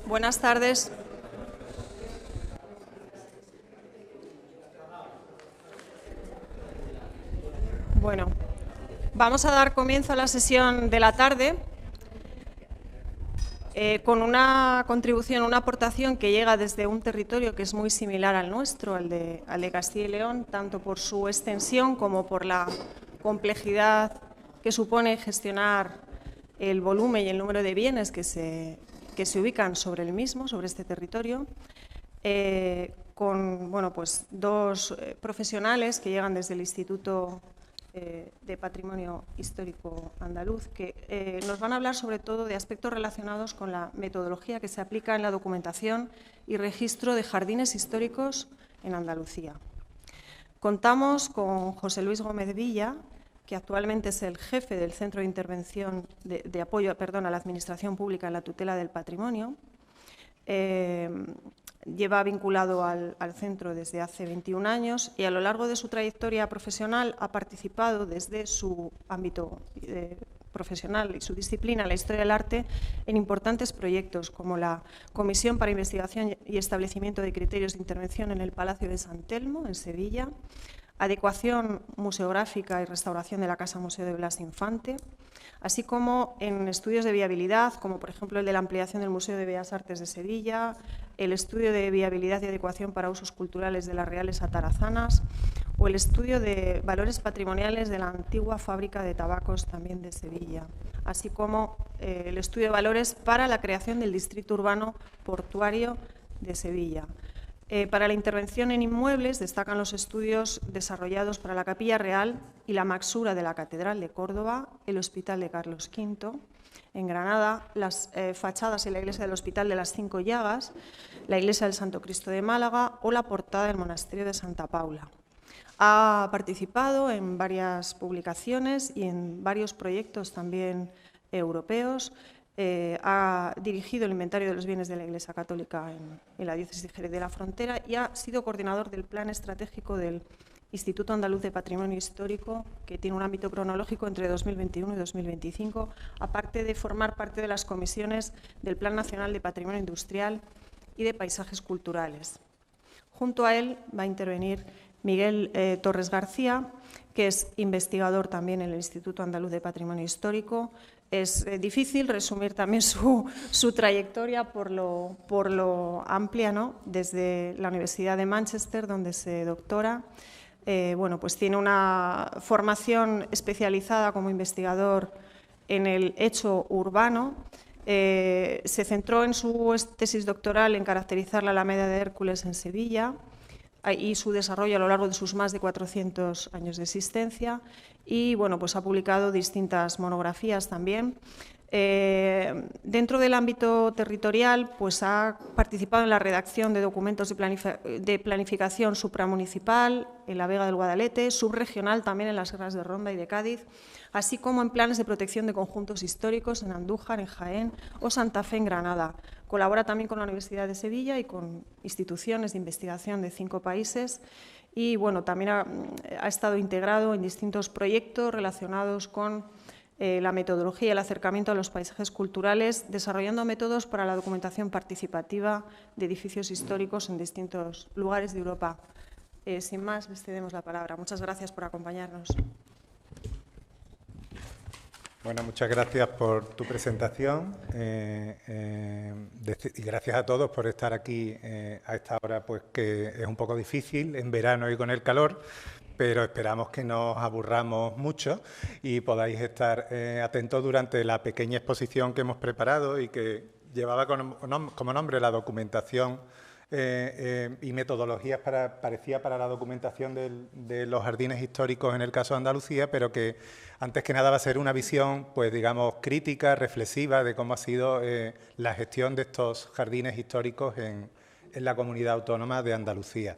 Buenas tardes. Bueno, vamos a dar comienzo a la sesión de la tarde con una contribución, una aportación que llega desde un territorio que es muy similar al nuestro, al de Castilla y León, tanto por su extensión como por la complejidad que supone gestionar el volumen y el número de bienes que se ubican sobre el mismo, sobre este territorio, con pues, dos profesionales que llegan desde el Instituto de Patrimonio Histórico Andaluz, que nos van a hablar sobre todo de aspectos relacionados con la metodología que se aplica en la documentación y registro de jardines históricos en Andalucía. Contamos con José Luis Gómez Villa, que actualmente es el jefe del Centro de Intervención de Apoyo a la Administración Pública en la Tutela del Patrimonio. Lleva vinculado al centro desde hace 21 años y a lo largo de su trayectoria profesional ha participado desde su ámbito profesional y su disciplina, la historia del arte, en importantes proyectos como la Comisión para Investigación y Establecimiento de Criterios de Intervención en el Palacio de San Telmo, en Sevilla, adecuación museográfica y restauración de la Casa Museo de Blas Infante, así como en estudios de viabilidad, como por ejemplo el de la ampliación del Museo de Bellas Artes de Sevilla, el estudio de viabilidad y adecuación para usos culturales de las Reales Atarazanas o el estudio de valores patrimoniales de la antigua fábrica de tabacos también de Sevilla, así como el estudio de valores para la creación del distrito urbano portuario de Sevilla. Para la intervención en inmuebles destacan los estudios desarrollados para la Capilla Real y la Maxura de la Catedral de Córdoba, el Hospital de Carlos V, en Granada, las fachadas y la iglesia del Hospital de las Cinco Llagas, la iglesia del Santo Cristo de Málaga o la portada del Monasterio de Santa Paula. Ha participado en varias publicaciones y en varios proyectos también europeos. Ha dirigido el inventario de los bienes de la Iglesia Católica en la diócesis de Jerez de la Frontera y ha sido coordinador del plan estratégico del Instituto Andaluz de Patrimonio Histórico, que tiene un ámbito cronológico entre 2021 y 2025, aparte de formar parte de las comisiones del Plan Nacional de Patrimonio Industrial y de Paisajes Culturales. Junto a él va a intervenir Miguel Torres García, que es investigador también en el Instituto Andaluz de Patrimonio Histórico. Es difícil resumir también su trayectoria por lo amplia, ¿no? Desde la Universidad de Manchester, donde se doctora. Pues tiene una formación especializada como investigador en el hecho urbano. Se centró en su tesis doctoral en caracterizar la Alameda de Hércules en Sevilla y su desarrollo a lo largo de sus más de 400 años de existencia, y pues ha publicado distintas monografías también. Dentro del ámbito territorial, pues ha participado en la redacción de documentos de planificación supramunicipal en la Vega del Guadalete, subregional también en las Sierras de Ronda y de Cádiz, así como en planes de protección de conjuntos históricos en Andújar, en Jaén o Santa Fe, en Granada. Colabora también con la Universidad de Sevilla y con instituciones de investigación de 5 países y también ha estado integrado en distintos proyectos relacionados con la metodología y el acercamiento a los paisajes culturales, desarrollando métodos para la documentación participativa de edificios históricos en distintos lugares de Europa. Sin más, les cedemos la palabra. Muchas gracias por acompañarnos. Bueno, muchas gracias por tu presentación y gracias a todos por estar aquí a esta hora, pues que es un poco difícil en verano y con el calor, pero esperamos que no os aburramos mucho y podáis estar atentos durante la pequeña exposición que hemos preparado y que llevaba como nombre la documentación y metodologías parecía para la documentación de los jardines históricos en el caso de Andalucía, pero que antes que nada va a ser una visión, pues digamos, crítica, reflexiva de cómo ha sido la gestión de estos jardines históricos en la comunidad autónoma de Andalucía.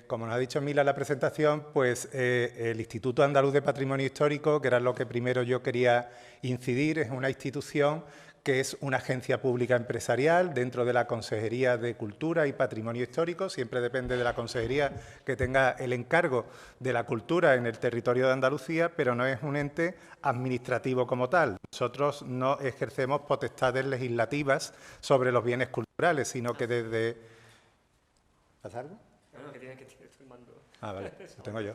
Como nos ha dicho Mila en la presentación, pues el Instituto Andaluz de Patrimonio Histórico, que era lo que primero yo quería incidir, es una institución que es una agencia pública empresarial dentro de la Consejería de Cultura y Patrimonio Histórico. Siempre depende de la consejería que tenga el encargo de la cultura en el territorio de Andalucía, pero no es un ente administrativo como tal. Nosotros no ejercemos potestades legislativas sobre los bienes culturales, sino que desde... ¿Pasa algo? No, que tiene que estoy mando. Ah, vale, lo tengo yo.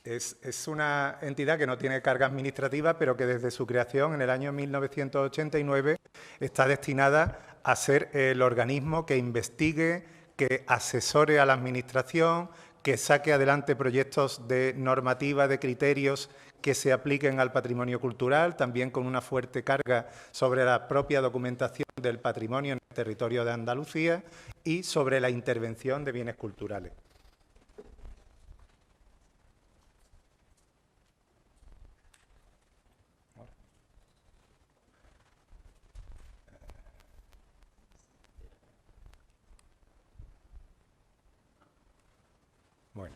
Es una entidad que no tiene carga administrativa, pero que desde su creación en el año 1989 está destinada a ser el organismo que investigue, que asesore a la Administración, que saque adelante proyectos de normativa, de criterios que se apliquen al patrimonio cultural, también con una fuerte carga sobre la propia documentación del patrimonio en el territorio de Andalucía y sobre la intervención de bienes culturales. Bueno.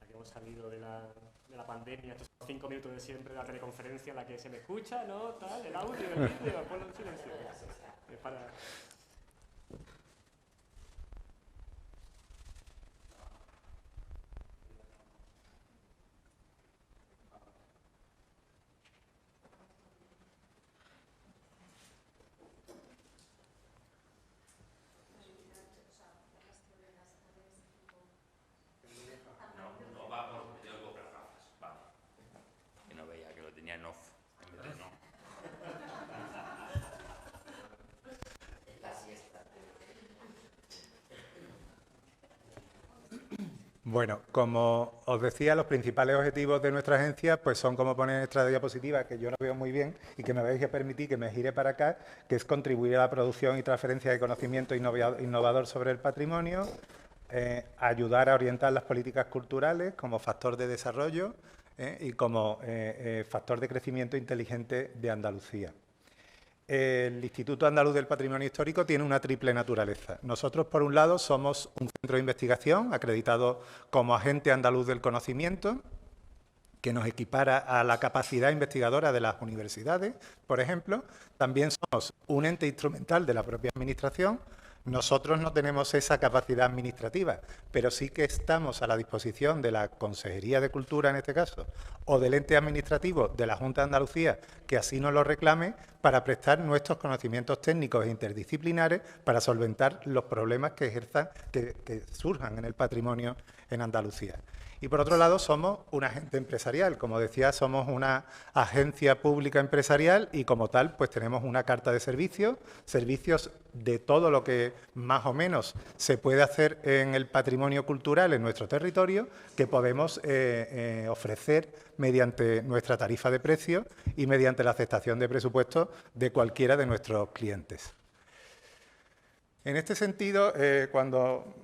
Aquí hemos salido de la pandemia, estos 5 minutos de siempre de la teleconferencia, en la que se me escucha, ¿no? Tal, el audio, el vídeo, ponlo en silencio. Es para... tenía en off, en vez de no. Bueno, como os decía, los principales objetivos de nuestra agencia pues son, como pone en esta diapositiva, que yo no veo muy bien y que me vais a permitir que me gire para acá, que es contribuir a la producción y transferencia de conocimiento innovador sobre el patrimonio, ayudar a orientar las políticas culturales como factor de desarrollo y como factor de crecimiento inteligente de Andalucía. El Instituto Andaluz del Patrimonio Histórico tiene una triple naturaleza. Nosotros, por un lado, somos un centro de investigación acreditado como agente andaluz del conocimiento, que nos equipara a la capacidad investigadora de las universidades, por ejemplo. También somos un ente instrumental de la propia Administración. Nosotros no tenemos esa capacidad administrativa, pero sí que estamos a la disposición de la Consejería de Cultura, en este caso, o del ente administrativo de la Junta de Andalucía, que así nos lo reclame, para prestar nuestros conocimientos técnicos e interdisciplinares para solventar los problemas que surjan en el patrimonio en Andalucía. Y, por otro lado, somos un agente empresarial. Como decía, somos una agencia pública empresarial y, como tal, pues tenemos una carta de servicios de todo lo que más o menos se puede hacer en el patrimonio cultural en nuestro territorio, que podemos ofrecer mediante nuestra tarifa de precios y mediante la aceptación de presupuestos de cualquiera de nuestros clientes. En este sentido, cuando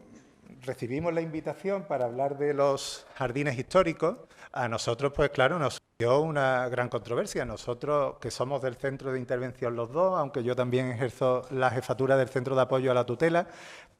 recibimos la invitación para hablar de los jardines históricos, a nosotros, pues claro, nos dio una gran controversia. Nosotros, que somos del Centro de Intervención los dos, aunque yo también ejerzo la jefatura del Centro de Apoyo a la Tutela,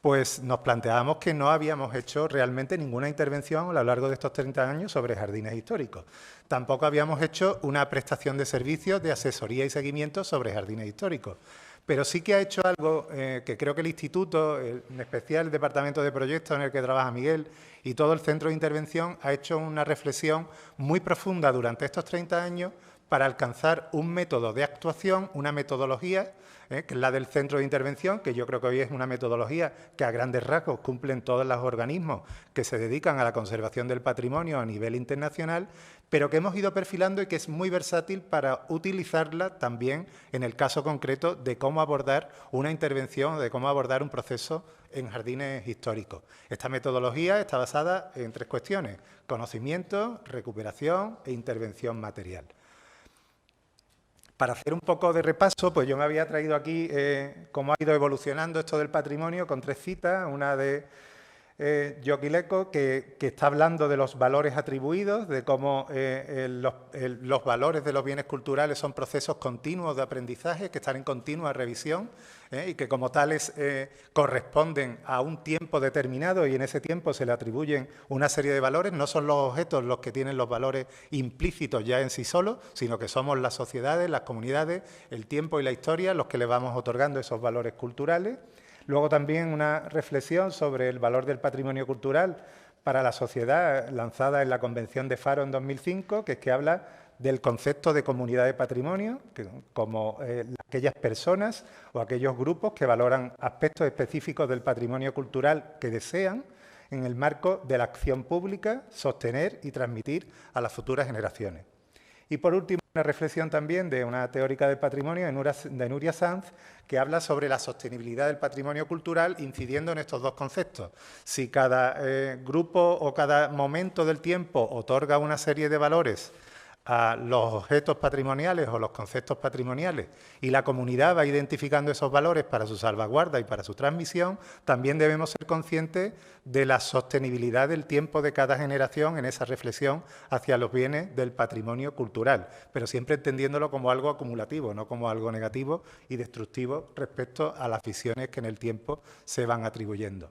pues nos planteábamos que no habíamos hecho realmente ninguna intervención a lo largo de estos 30 años sobre jardines históricos. Tampoco habíamos hecho una prestación de servicios de asesoría y seguimiento sobre jardines históricos. Pero sí que ha hecho algo que creo que el Instituto, en especial el Departamento de Proyectos en el que trabaja Miguel y todo el Centro de Intervención, ha hecho una reflexión muy profunda durante estos 30 años para alcanzar un método de actuación, una metodología, que es la del Centro de Intervención, que yo creo que hoy es una metodología que a grandes rasgos cumplen todos los organismos que se dedican a la conservación del patrimonio a nivel internacional, pero que hemos ido perfilando y que es muy versátil para utilizarla también en el caso concreto de cómo abordar una intervención, de cómo abordar un proceso en jardines históricos. Esta metodología está basada en 3 cuestiones: conocimiento, recuperación e intervención material. Para hacer un poco de repaso, pues yo me había traído aquí cómo ha ido evolucionando esto del patrimonio con 3 citas, una de Joki Lecco, que está hablando de los valores atribuidos, de cómo los valores de los bienes culturales son procesos continuos de aprendizaje que están en continua revisión y que como tales corresponden a un tiempo determinado y en ese tiempo se le atribuyen una serie de valores. No son los objetos los que tienen los valores implícitos ya en sí solos, sino que somos las sociedades, las comunidades, el tiempo y la historia los que le vamos otorgando esos valores culturales. Luego también una reflexión sobre el valor del patrimonio cultural para la sociedad lanzada en la Convención de Faro en 2005, que es que habla del concepto de comunidad de patrimonio, como aquellas personas o aquellos grupos que valoran aspectos específicos del patrimonio cultural que desean en el marco de la acción pública sostener y transmitir a las futuras generaciones. Y por último, una reflexión también de una teórica del patrimonio, de Nuria Sanz, que habla sobre la sostenibilidad del patrimonio cultural incidiendo en estos dos conceptos. Si cada grupo o cada momento del tiempo otorga una serie de valores a los objetos patrimoniales o los conceptos patrimoniales y la comunidad va identificando esos valores para su salvaguarda y para su transmisión, también debemos ser conscientes de la sostenibilidad del tiempo de cada generación en esa reflexión hacia los bienes del patrimonio cultural, pero siempre entendiéndolo como algo acumulativo, no como algo negativo y destructivo respecto a las visiones que en el tiempo se van atribuyendo.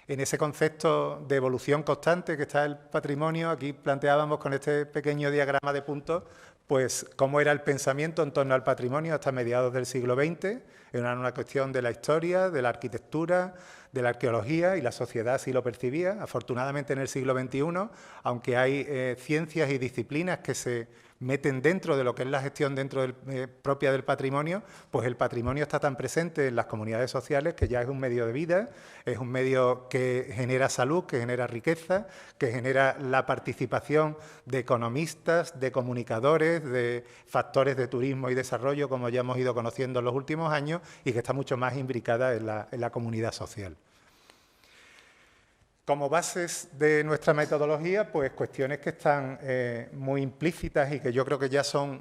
En ese concepto de evolución constante que está el patrimonio, aquí planteábamos con este pequeño diagrama de puntos, pues cómo era el pensamiento en torno al patrimonio hasta mediados del siglo XX. Era una cuestión de la historia, de la arquitectura, de la arqueología, y la sociedad así lo percibía. Afortunadamente en el siglo XXI, aunque hay ciencias y disciplinas que se meten dentro de lo que es la gestión propia del patrimonio, pues el patrimonio está tan presente en las comunidades sociales que ya es un medio de vida, es un medio que genera salud, que genera riqueza, que genera la participación de economistas, de comunicadores, de factores de turismo y desarrollo, como ya hemos ido conociendo en los últimos años, y que está mucho más imbricada en la comunidad social. Como bases de nuestra metodología, pues cuestiones que están muy implícitas y que yo creo que ya son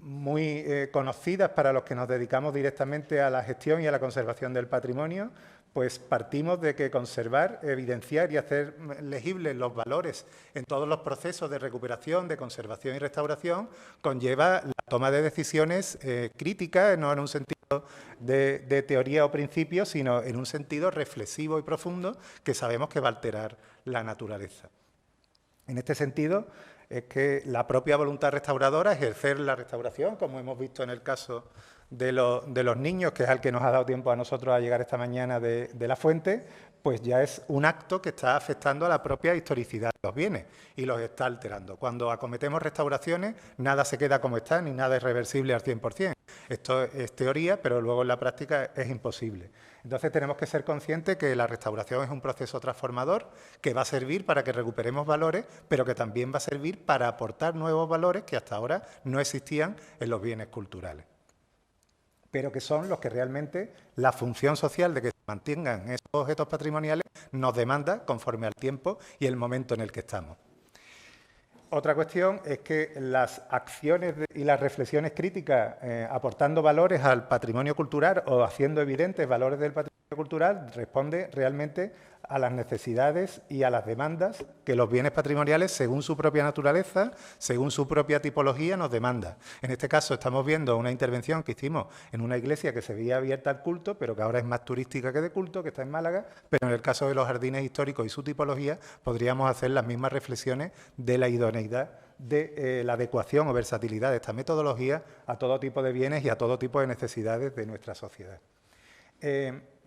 muy conocidas para los que nos dedicamos directamente a la gestión y a la conservación del patrimonio. Pues partimos de que conservar, evidenciar y hacer legibles los valores en todos los procesos de recuperación, de conservación y restauración conlleva la toma de decisiones críticas, no en un sentido de teoría o principio, sino en un sentido reflexivo y profundo que sabemos que va a alterar la naturaleza. En este sentido, es que la propia voluntad restauradora, ejercer la restauración, como hemos visto en el caso de los niños, que es al que nos ha dado tiempo a nosotros a llegar esta mañana de la fuente, pues ya es un acto que está afectando a la propia historicidad de los bienes y los está alterando. Cuando acometemos restauraciones, nada se queda como está, ni nada es reversible al 100%. Esto es teoría, pero luego en la práctica es imposible. Entonces tenemos que ser conscientes que la restauración es un proceso transformador que va a servir para que recuperemos valores, pero que también va a servir para aportar nuevos valores que hasta ahora no existían en los bienes culturales, pero que son los que realmente la función social de que se mantengan esos objetos patrimoniales nos demanda conforme al tiempo y el momento en el que estamos. Otra cuestión es que las acciones y las reflexiones críticas aportando valores al patrimonio cultural o haciendo evidentes valores del patrimonio cultural responde realmente a las necesidades y a las demandas que los bienes patrimoniales, según su propia naturaleza, según su propia tipología, nos demandan. En este caso estamos viendo una intervención que hicimos en una iglesia que se veía abierta al culto, pero que ahora es más turística que de culto, que está en Málaga, pero en el caso de los jardines históricos y su tipología podríamos hacer las mismas reflexiones de la idoneidad de la adecuación o versatilidad de esta metodología a todo tipo de bienes y a todo tipo de necesidades de nuestra sociedad.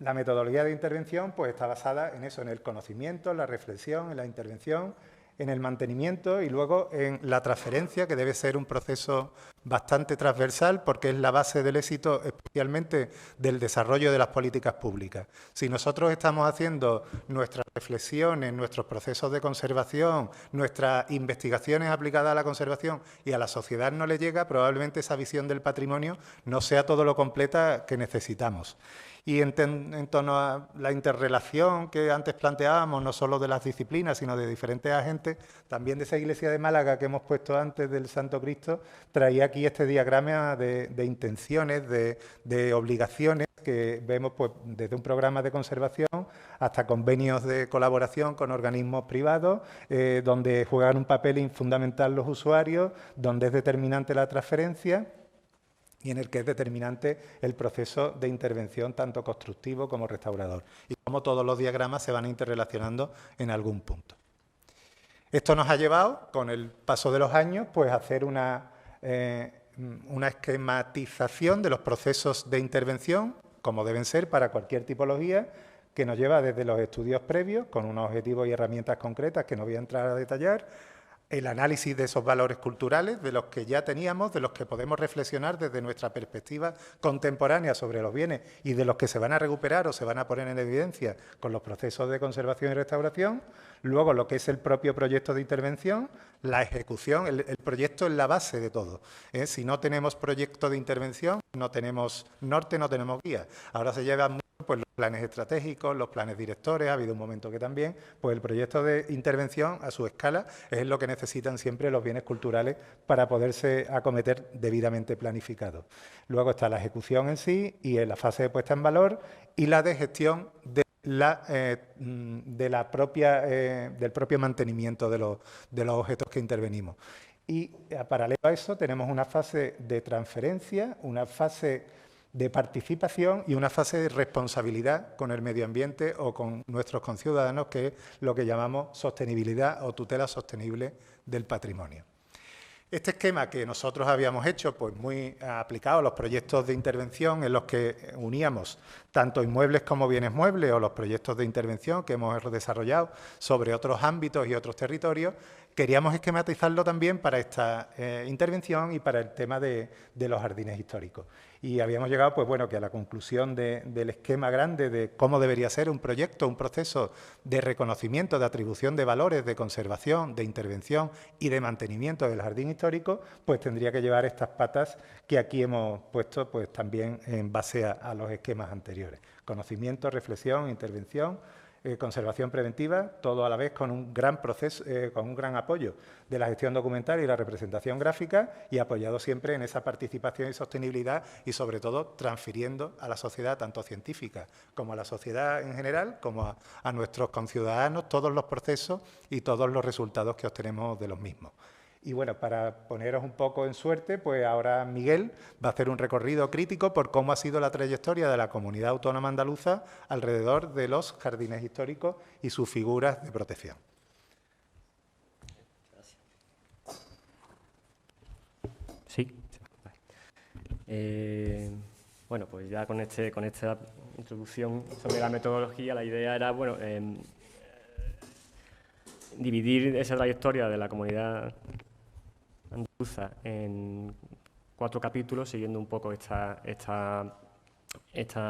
La metodología de intervención pues, está basada en eso, en el conocimiento, en la reflexión, en la intervención, en el mantenimiento y luego en la transferencia, que debe ser un proceso bastante transversal porque es la base del éxito, especialmente del desarrollo de las políticas públicas. Si nosotros estamos haciendo nuestras reflexiones, nuestros procesos de conservación, nuestras investigaciones aplicadas a la conservación y a la sociedad no le llega, probablemente esa visión del patrimonio no sea todo lo completa que necesitamos. Y en torno a la interrelación que antes planteábamos, no solo de las disciplinas, sino de diferentes agentes, también de esa iglesia de Málaga que hemos puesto antes del Santo Cristo, traía aquí este diagrama de intenciones, de obligaciones que vemos pues, desde un programa de conservación hasta convenios de colaboración con organismos privados, donde juegan un papel fundamental los usuarios, donde es determinante la transferencia y en el que es determinante el proceso de intervención tanto constructivo como restaurador, y cómo todos los diagramas se van interrelacionando en algún punto. Esto nos ha llevado, con el paso de los años, pues, a hacer una esquematización de los procesos de intervención, como deben ser para cualquier tipología, que nos lleva desde los estudios previos, con unos objetivos y herramientas concretas que no voy a entrar a detallar, el análisis de esos valores culturales, de los que ya teníamos, de los que podemos reflexionar desde nuestra perspectiva contemporánea sobre los bienes y de los que se van a recuperar o se van a poner en evidencia con los procesos de conservación y restauración. Luego, lo que es el propio proyecto de intervención, la ejecución, el proyecto es la base de todo. Si no tenemos proyecto de intervención, no tenemos norte, no tenemos guía. Ahora se llevan mucho pues, los planes estratégicos, los planes directores, ha habido un momento que también, pues el proyecto de intervención a su escala es lo que necesitan siempre los bienes culturales para poderse acometer debidamente planificados. Luego está la ejecución en sí y en la fase de puesta en valor y la de gestión del propio mantenimiento de los objetos que intervenimos. Y paralelo a eso tenemos una fase de transferencia, una fase de participación y una fase de responsabilidad con el medio ambiente o con nuestros conciudadanos, que es lo que llamamos sostenibilidad o tutela sostenible del patrimonio. Este esquema que nosotros habíamos hecho, pues muy aplicado a los proyectos de intervención en los que uníamos tanto inmuebles como bienes muebles o los proyectos de intervención que hemos desarrollado sobre otros ámbitos y otros territorios, queríamos esquematizarlo también para esta intervención y para el tema de los jardines históricos. Y habíamos llegado, pues bueno, que a la conclusión del esquema grande de cómo debería ser un proyecto, un proceso de reconocimiento, de atribución de valores, de conservación, de intervención y de mantenimiento del jardín histórico, pues tendría que llevar estas patas que aquí hemos puesto pues también en base a los esquemas anteriores. Conocimiento, reflexión, intervención, conservación preventiva, todo a la vez con un gran proceso, con un gran apoyo de la gestión documental y la representación gráfica y apoyado siempre en esa participación y sostenibilidad y sobre todo transfiriendo a la sociedad, tanto científica como a la sociedad en general, como a nuestros conciudadanos, todos los procesos y todos los resultados que obtenemos de los mismos. Y bueno, para poneros un poco en suerte, pues ahora Miguel va a hacer un recorrido crítico por cómo ha sido la trayectoria de la comunidad autónoma andaluza alrededor de los jardines históricos y sus figuras de protección. Sí. Bueno, pues ya con esta introducción sobre la metodología, la idea era, bueno, dividir esa trayectoria de la comunidad andaluza en 4 capítulos, siguiendo un poco esta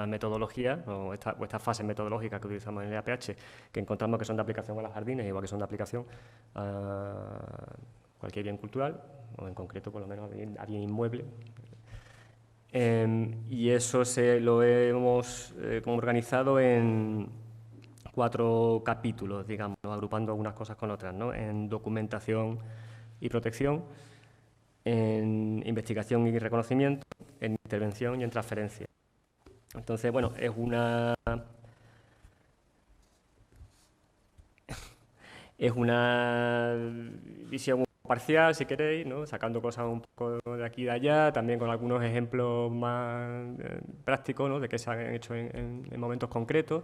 metodología o esta fase metodológica que utilizamos en el APH, que encontramos que son de aplicación a los jardines, igual que son de aplicación a cualquier bien cultural, o en concreto por lo menos a bien inmueble. Y eso lo hemos organizado en 4 capítulos, digamos, agrupando algunas cosas con otras, ¿no? En documentación y protección, en investigación y reconocimiento, en intervención y en transferencia. Entonces, bueno, es una visión parcial, si queréis, ¿no? Sacando cosas un poco de aquí y de allá, también con algunos ejemplos más prácticos, ¿no? De que se han hecho en momentos concretos.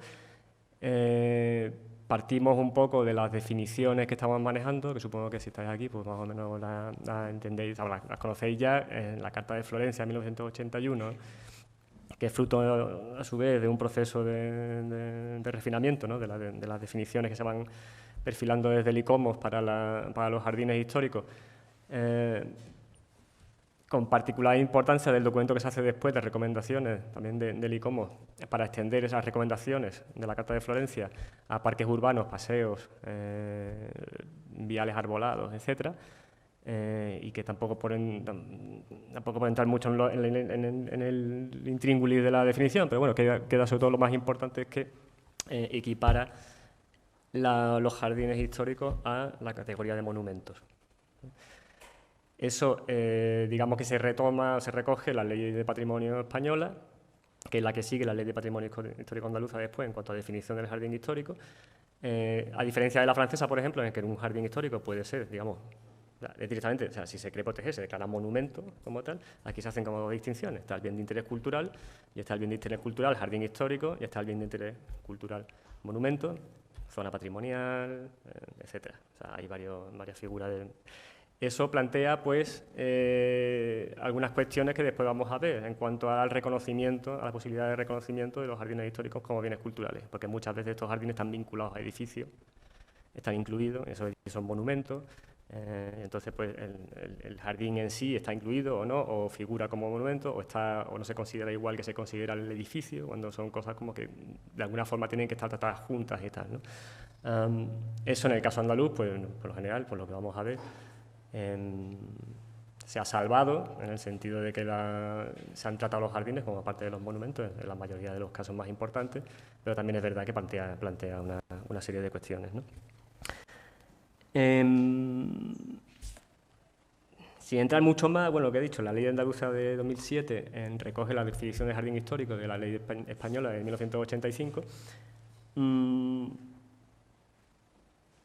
Partimos un poco de las definiciones que estamos manejando, que supongo que si estáis aquí, pues más o menos las entendéis, las conocéis ya, en la Carta de Florencia de 1981, que es fruto, a su vez, de un proceso de refinamiento, ¿no? de las definiciones que se van perfilando desde el ICOMOS para los jardines históricos, con particular importancia del documento que se hace después de recomendaciones también del ICOMOS para extender esas recomendaciones de la Carta de Florencia a parques urbanos, paseos, viales arbolados, etcétera, y que tampoco por entrar mucho en el intríngulis de la definición, pero bueno, queda sobre todo lo más importante es que equipara los jardines históricos a la categoría de monumentos. Eso, digamos que se retoma, se recoge la Ley de Patrimonio Española, que es la que sigue la Ley de Patrimonio Histórico Andaluza después en cuanto a definición del jardín histórico. A diferencia de la francesa, por ejemplo, en que un jardín histórico puede ser, digamos, directamente, o sea, si se quiere proteger, se declara monumento como tal. Aquí se hacen como dos distinciones. Está el bien de interés cultural, y está el bien de interés cultural, jardín histórico, y está el bien de interés cultural, monumento, zona patrimonial, etcétera. O sea, hay varias figuras de... Eso plantea, pues, algunas cuestiones que después vamos a ver en cuanto al reconocimiento, a la posibilidad de reconocimiento de los jardines históricos como bienes culturales, porque muchas veces estos jardines están vinculados a edificios, están incluidos, esos edificios son monumentos. Entonces, pues, el jardín en sí está incluido o no, o figura como monumento, o no se considera igual que se considera el edificio, cuando son cosas como que de alguna forma tienen que estar tratadas juntas y tal, ¿no? Eso en el caso andaluz, pues, por lo general, por lo que vamos a ver, se ha salvado en el sentido de que se han tratado los jardines como parte de los monumentos, en la mayoría de los casos más importantes, pero también es verdad que plantea una serie de cuestiones, ¿no? Sin entrar mucho más, bueno, lo que he dicho, la Ley Andaluza de 2007 recoge la definición de jardín histórico de la Ley Española de 1985.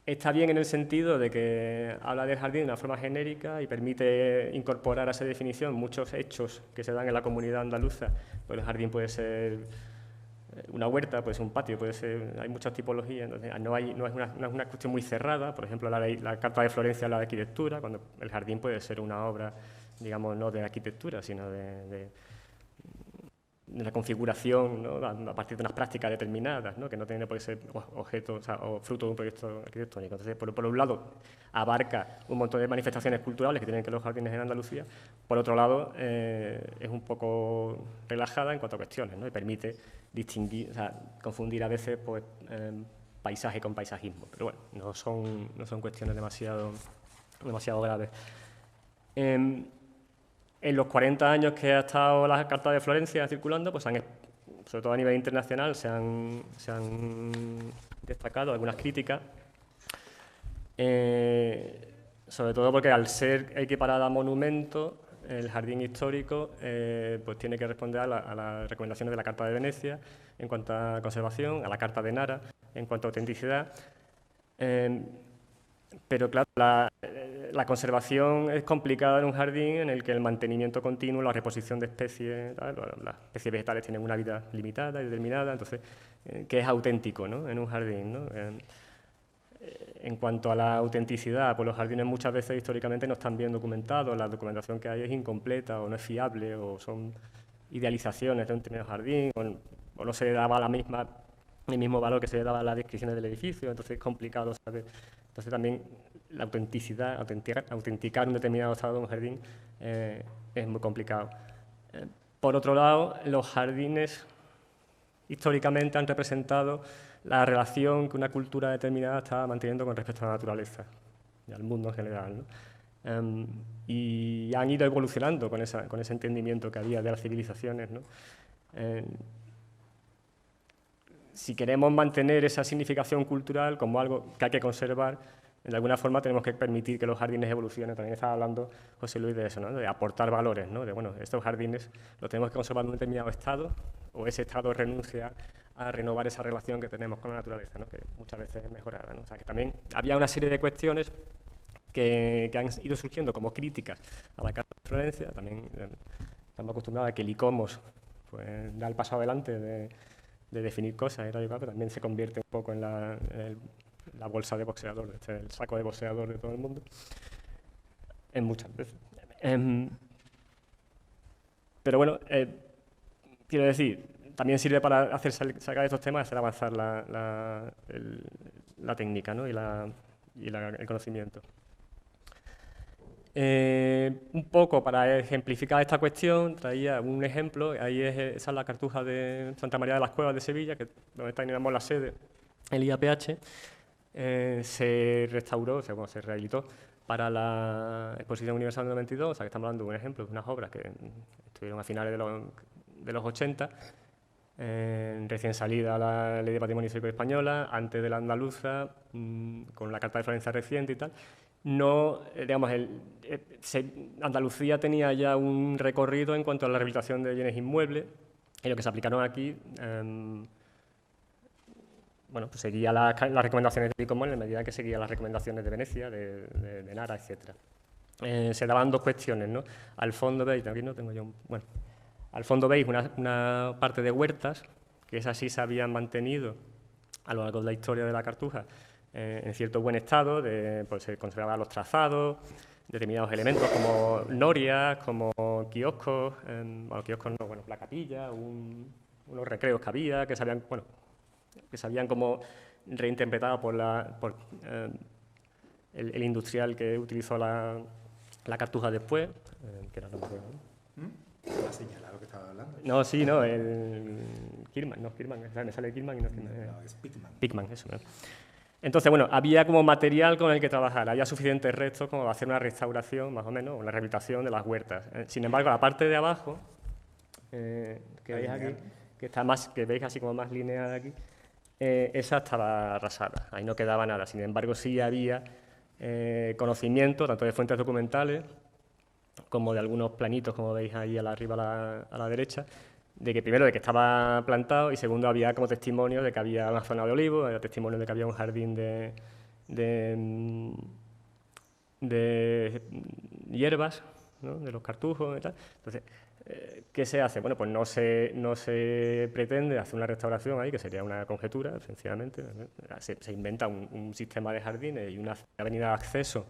Está bien en el sentido de que habla del jardín de una forma genérica y permite incorporar a esa definición muchos hechos que se dan en la comunidad andaluza. Pues el jardín puede ser una huerta, puede ser un patio, hay muchas tipologías, entonces no es una cuestión muy cerrada. Por ejemplo, la Carta de Florencia habla de arquitectura, cuando el jardín puede ser una obra, digamos, no de arquitectura, sino de la configuración, ¿no? A partir de unas prácticas determinadas, ¿no? Que no tiene por qué ser objeto, o fruto de un proyecto arquitectónico. Entonces, por un lado, abarca un montón de manifestaciones culturales que tienen que ver los jardines en Andalucía. Por otro lado, es un poco relajada en cuanto a cuestiones, ¿no? Y permite distinguir, confundir a veces, pues, paisaje con paisajismo. Pero bueno, no son cuestiones demasiado graves. En los 40 años que ha estado la Carta de Florencia circulando, pues sobre todo a nivel internacional, se han destacado algunas críticas, sobre todo porque al ser equiparada a monumento, el jardín histórico pues tiene que responder a las recomendaciones de la Carta de Venecia en cuanto a conservación, a la Carta de Nara en cuanto a autenticidad. Pero claro, la conservación es complicada en un jardín en el que el mantenimiento continuo, la reposición de especies, las especies vegetales tienen una vida limitada y determinada, entonces, ¿qué es auténtico, ¿no? En un jardín, ¿no? En cuanto a la autenticidad, pues los jardines muchas veces históricamente no están bien documentados, la documentación que hay es incompleta o no es fiable, o son idealizaciones de un determinado jardín, o no se le daba el mismo valor que se le daba a las descripciones del edificio, entonces es complicado saber. Entonces también la autenticidad, autenticar un determinado estado de un jardín es muy complicado. Por otro lado, los jardines históricamente han representado la relación que una cultura determinada estaba manteniendo con respecto a la naturaleza y al mundo en general, ¿no? Y han ido evolucionando con ese entendimiento que había de las civilizaciones, ¿no? Si queremos mantener esa significación cultural como algo que hay que conservar, de alguna forma tenemos que permitir que los jardines evolucionen. También estaba hablando José Luis de eso, ¿no? De aportar valores, ¿no? De, bueno, estos jardines los tenemos que conservar en un determinado estado, o ese estado renuncia a renovar esa relación que tenemos con la naturaleza, ¿no? Que muchas veces es mejorada, ¿no? O sea, que también había una serie de cuestiones que han ido surgiendo como críticas a la Carta de Florencia. También estamos acostumbrados a que el ICOMOS pues, da el paso adelante de definir cosas, pero también se convierte un poco en la bolsa de boxeador, el saco de boxeador de todo el mundo, en muchas veces. Pero bueno, quiero decir, también sirve para sacar estos temas, hacer avanzar la técnica, ¿no? y el conocimiento. Un poco para ejemplificar esta cuestión, traía un ejemplo. Esa es la cartuja de Santa María de las Cuevas de Sevilla, donde teníamos la sede, el IAPH. Se restauró, se rehabilitó para la Exposición Universal del 92, o sea que estamos hablando de un ejemplo, de unas obras que estuvieron a finales de los 80, recién salida la Ley de Patrimonio Histórico Española, antes de la andaluza, con la Carta de Florencia reciente y tal. No, digamos, Andalucía tenía ya un recorrido en cuanto a la rehabilitación de bienes inmuebles, Y lo que se aplicaron aquí, bueno, pues seguía las recomendaciones de Icomos en la medida que seguía las recomendaciones de Venecia, de Nara, etc. Se daban dos cuestiones, ¿no? Al fondo veis, aquí no tengo yo bueno, al fondo veis una parte de huertas, que esas sí se habían mantenido a lo largo de la historia de la Cartuja en cierto buen estado, pues se conservaban los trazados, determinados elementos como norias, como kioscos, bueno, kioscos no, bueno, la capilla, unos recreos que había, que se habían como reinterpretado por el industrial que utilizó la Cartuja después, que era no me acuerdo, ¿no? ¿Ha señalado que estaba hablando? No, sí, no, el Kirman, me sale Kirman y no es Kirman. No, es Pickman. Pickman, eso, ¿no? Entonces, bueno, había como material con el que trabajar, había suficientes restos como para hacer una restauración, más o menos, una rehabilitación de las huertas. Sin embargo, la parte de abajo, que veis aquí, que veis así como más lineal aquí, esa estaba arrasada, ahí no quedaba nada. Sin embargo, sí había conocimiento, tanto de fuentes documentales como de algunos planitos, como veis ahí arriba a la derecha, de que primero de que estaba plantado y segundo había como testimonio de que había una zona de olivos, había testimonio de que había un jardín de hierbas, ¿no? De los cartujos y tal. Entonces, ¿qué se hace? Bueno, pues no se pretende hacer una restauración ahí, que sería una conjetura, sencillamente. Se inventa un sistema de jardines y una avenida de acceso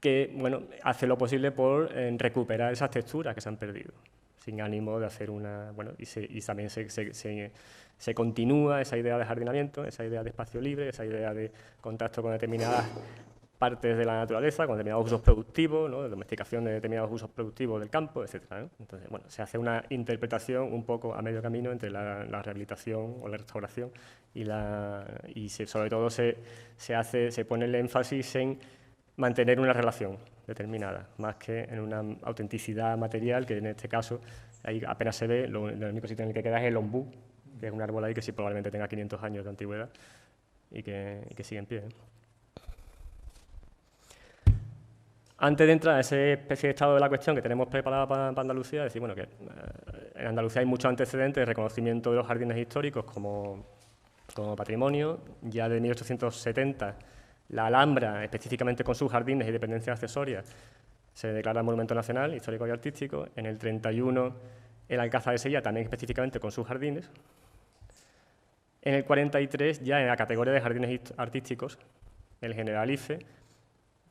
que, bueno, hace lo posible por recuperar esas texturas que se han perdido, sin ánimo de hacer una... Bueno, y también se continúa esa idea de jardinamiento, esa idea de espacio libre, esa idea de contacto con determinadas partes de la naturaleza, con determinados usos productivos, ¿no? De domesticación de determinados usos productivos del campo, etc., ¿no? Entonces, bueno, se hace una interpretación un poco a medio camino entre la rehabilitación o la restauración y sobre todo se pone el énfasis en mantener una relación determinada, más que en una autenticidad material, que en este caso ahí apenas se ve, lo único sitio en el que queda es el ombú, que es un árbol ahí que sí probablemente tenga 500 años de antigüedad y que sigue en pie, ¿eh? Antes de entrar a ese especie de estado de la cuestión que tenemos preparada para Andalucía, decir, bueno, que en Andalucía hay muchos antecedentes de reconocimiento de los jardines históricos como patrimonio. Ya de 1870 la Alhambra, específicamente con sus jardines y dependencias accesorias, se declara monumento nacional, histórico y artístico. En el 31 el Alcázar de Sevilla, también específicamente con sus jardines. En el 43 ya en la categoría de jardines artísticos, el Generalife,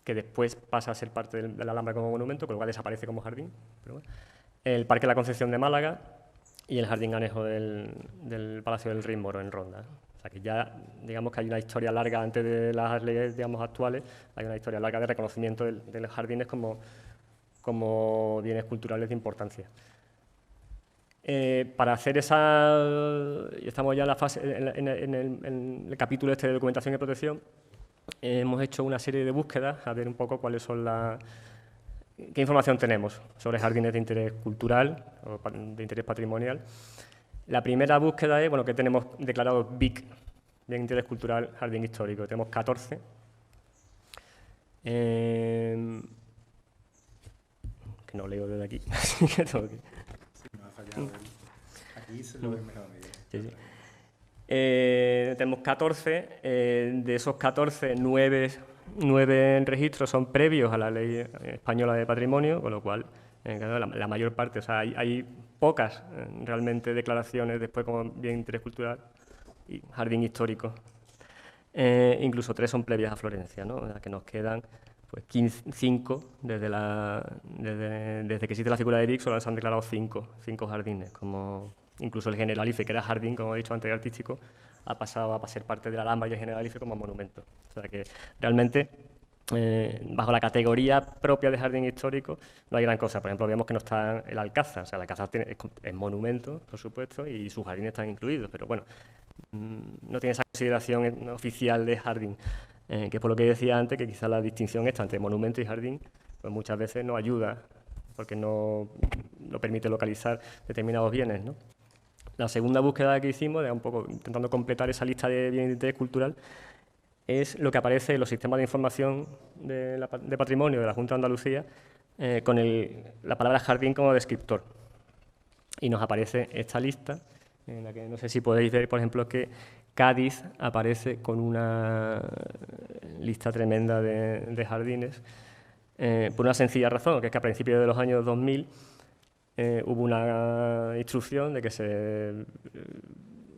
que después pasa a ser parte de la Alhambra como monumento, con lo cual desaparece como jardín. Pero bueno. El Parque de la Concepción de Málaga y el jardín anejo del Palacio del Rey Moro en Ronda. O sea que ya, digamos que hay una historia larga, antes de las leyes, digamos, actuales, hay una historia larga de reconocimiento de los jardines como bienes culturales de importancia. Para hacer y estamos ya en la fase, en el capítulo este de documentación y protección, hemos hecho una serie de búsquedas a ver un poco cuáles son qué información tenemos sobre jardines de interés cultural o de interés patrimonial. La primera búsqueda es, bueno, que tenemos declarado BIC, bien de interés cultural, jardín histórico. Tenemos 14. Que no leo desde aquí, así que tengo que... Sí, no ha fallado. Aquí se lo ve mejor. Sí, sí. Tenemos 14, de esos 14, 9 registros son previos a la Ley Española de Patrimonio, con lo cual la mayor parte, o sea, hay pocas realmente declaraciones después como bien de interés cultural y jardín histórico. Incluso 3 son previas a Florencia, ¿no? O sea, que nos quedan pues 5 desde que existe la figura de Vic, solo se han declarado 5 jardines, como incluso el Generalife, que era jardín, como he dicho antes, artístico, ha pasado a ser parte de la Alhambra y el Generalife como monumento. O sea que realmente, bajo la categoría propia de jardín histórico, no hay gran cosa. Por ejemplo, vemos que no está el Alcázar. O sea, el Alcázar es monumento, por supuesto, y sus jardines están incluidos, pero bueno, no tiene esa consideración oficial de jardín, que es por lo que decía antes, que quizá la distinción esta entre monumento y jardín, pues muchas veces no ayuda, porque no permite localizar determinados bienes, ¿no? La segunda búsqueda que hicimos, un poco intentando completar esa lista de bienes de interés cultural, es lo que aparece en los sistemas de información de patrimonio de la Junta de Andalucía, con la palabra jardín como descriptor. y nos aparece esta lista, en la que no sé si podéis ver, por ejemplo, que Cádiz aparece con una lista tremenda de jardines, por una sencilla razón, que es que a principios de los años 2000 hubo una instrucción de que se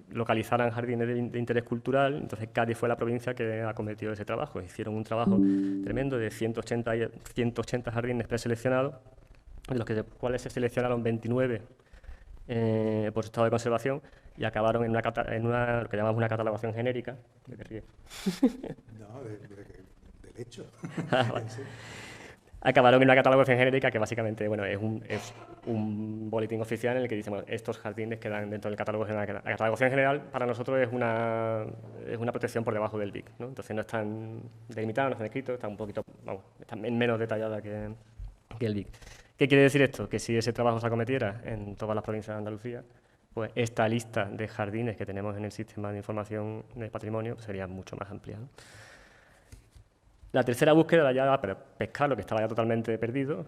localizaran jardines de interés cultural. Entonces Cádiz fue la provincia que acometió ese trabajo. Hicieron un trabajo tremendo de 180 jardines preseleccionados, de los cuales se seleccionaron 29 por su estado de conservación y acabaron en lo que llamamos una catalogación genérica. ¿De qué ríes? No, del hecho. Vale. Acabaron en una catalogación genérica que básicamente, bueno, es un boletín oficial en el que dice, bueno, estos jardines quedan dentro del catálogo general. La catalogación general para nosotros es una protección por debajo del BIC, ¿no? Entonces no están delimitados, no están escritos, están un poquito, vamos, están menos detallada que el BIC. ¿Qué quiere decir esto? Que si ese trabajo se acometiera en todas las provincias de Andalucía, pues esta lista de jardines que tenemos en el sistema de información de patrimonio sería mucho más amplia, ¿no? La tercera búsqueda era ya pescar lo que estaba ya totalmente perdido,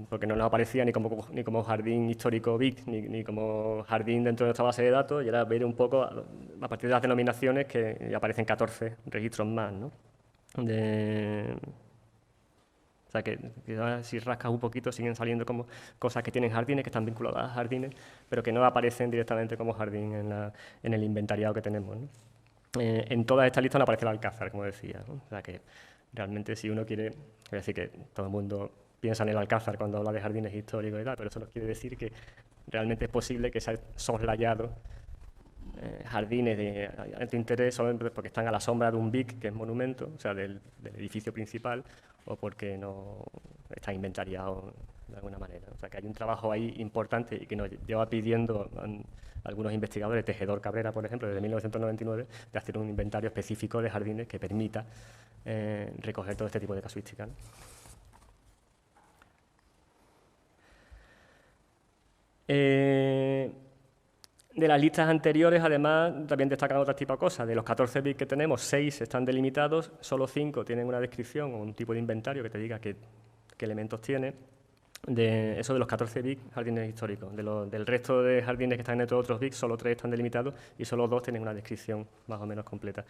porque no nos aparecía ni como jardín histórico BIC, ni como jardín dentro de nuestra base de datos, y era ver un poco, a partir de las denominaciones, que ya aparecen 14 registros más, ¿no? O sea, que si rascas un poquito siguen saliendo como cosas que tienen jardines, que están vinculadas a jardines, pero que no aparecen directamente como jardín en el inventariado que tenemos, ¿no? En todas estas listas no aparece el Alcázar, como decía, ¿no? O sea, que realmente si uno quiere, es decir, que todo el mundo piensa en el Alcázar cuando habla de jardines históricos y tal, pero eso no quiere decir que realmente es posible que se haya soslayado jardines de alto interés solo porque están a la sombra de un BIC, que es monumento, o sea, del edificio principal, o porque no están inventariados de alguna manera. O sea, que hay un trabajo ahí importante y que nos lleva pidiendo algunos investigadores, Tejedor Cabrera, por ejemplo, desde 1999, de hacer un inventario específico de jardines que permita recoger todo este tipo de casuística, ¿no? De las listas anteriores, además, también destacan otro tipo de cosas. De los 14 BIC que tenemos, 6 están delimitados, solo 5 tienen una descripción o un tipo de inventario que te diga qué elementos tiene. Eso de los 14 BIC, jardines históricos. Del resto de jardines que están dentro de otros BIC, solo 3 están delimitados y solo 2 tienen una descripción más o menos completa.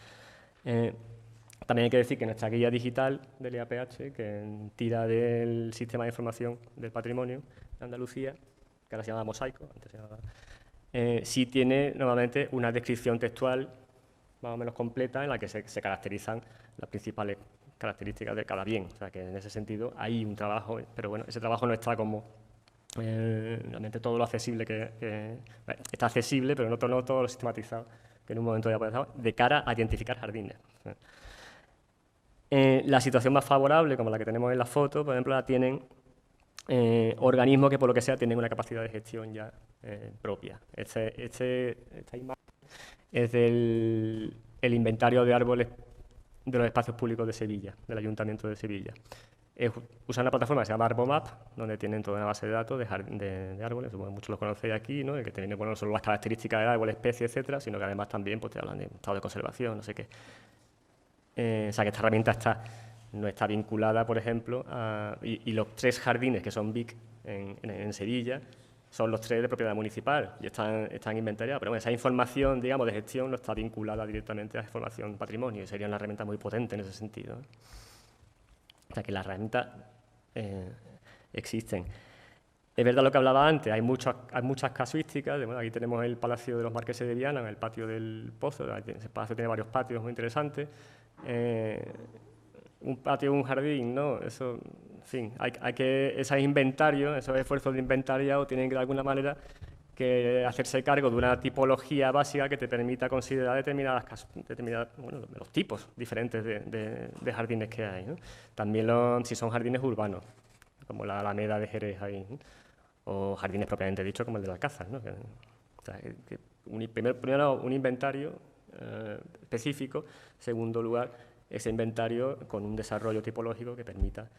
También hay que decir que nuestra guía digital del IAPH, que tira del Sistema de Información del Patrimonio de Andalucía, que ahora se llama Mosaico, antes se llamaba, sí tiene normalmente una descripción textual más o menos completa en la que se caracterizan las principales características de cada bien. O sea que en ese sentido hay un trabajo, pero bueno, ese trabajo no está como realmente todo lo accesible está accesible, pero no todo lo sistematizado que en un momento ya puede estar de cara a identificar jardines. La situación más favorable, como la que tenemos en la foto, por ejemplo, la tienen organismos que por lo que sea tienen una capacidad de gestión ya propia. Esta imagen es del inventario de árboles de los espacios públicos de Sevilla, del Ayuntamiento de Sevilla. Usan una plataforma que se llama Arbomap, donde tienen toda una base de datos de árboles, supongo que muchos los conocéis aquí, ¿no? Que tienen no solo las características del árbol, especie, etcétera, sino que además también pues, te hablan de estado de conservación, no sé qué. O sea que esta herramienta no está vinculada, por ejemplo, y los 3 jardines que son BIC en Sevilla son los 3 de propiedad municipal y están inventariados. Pero bueno, esa información, digamos, de gestión no está vinculada directamente a la información patrimonio y sería una herramienta muy potente en ese sentido, ¿no? O sea que las herramientas existen. Es verdad lo que hablaba antes, hay muchas casuísticas. Bueno, aquí tenemos el Palacio de los Marqueses de Viana, en el patio del Pozo. Ese palacio tiene varios patios muy interesantes. Un patio, un jardín, ¿no? Eso, en fin, hay que esos inventarios, esos esfuerzos de inventariado tienen que de alguna manera que hacerse cargo de una tipología básica que te permita considerar determinados bueno, los tipos diferentes de jardines que hay, ¿no? También si son jardines urbanos, como la Alameda de Jerez ahí, ¿no? O jardines propiamente dicho como el de Alcázar, ¿no? O sea, primero un inventario específico, segundo lugar, ese inventario con un desarrollo tipológico que permita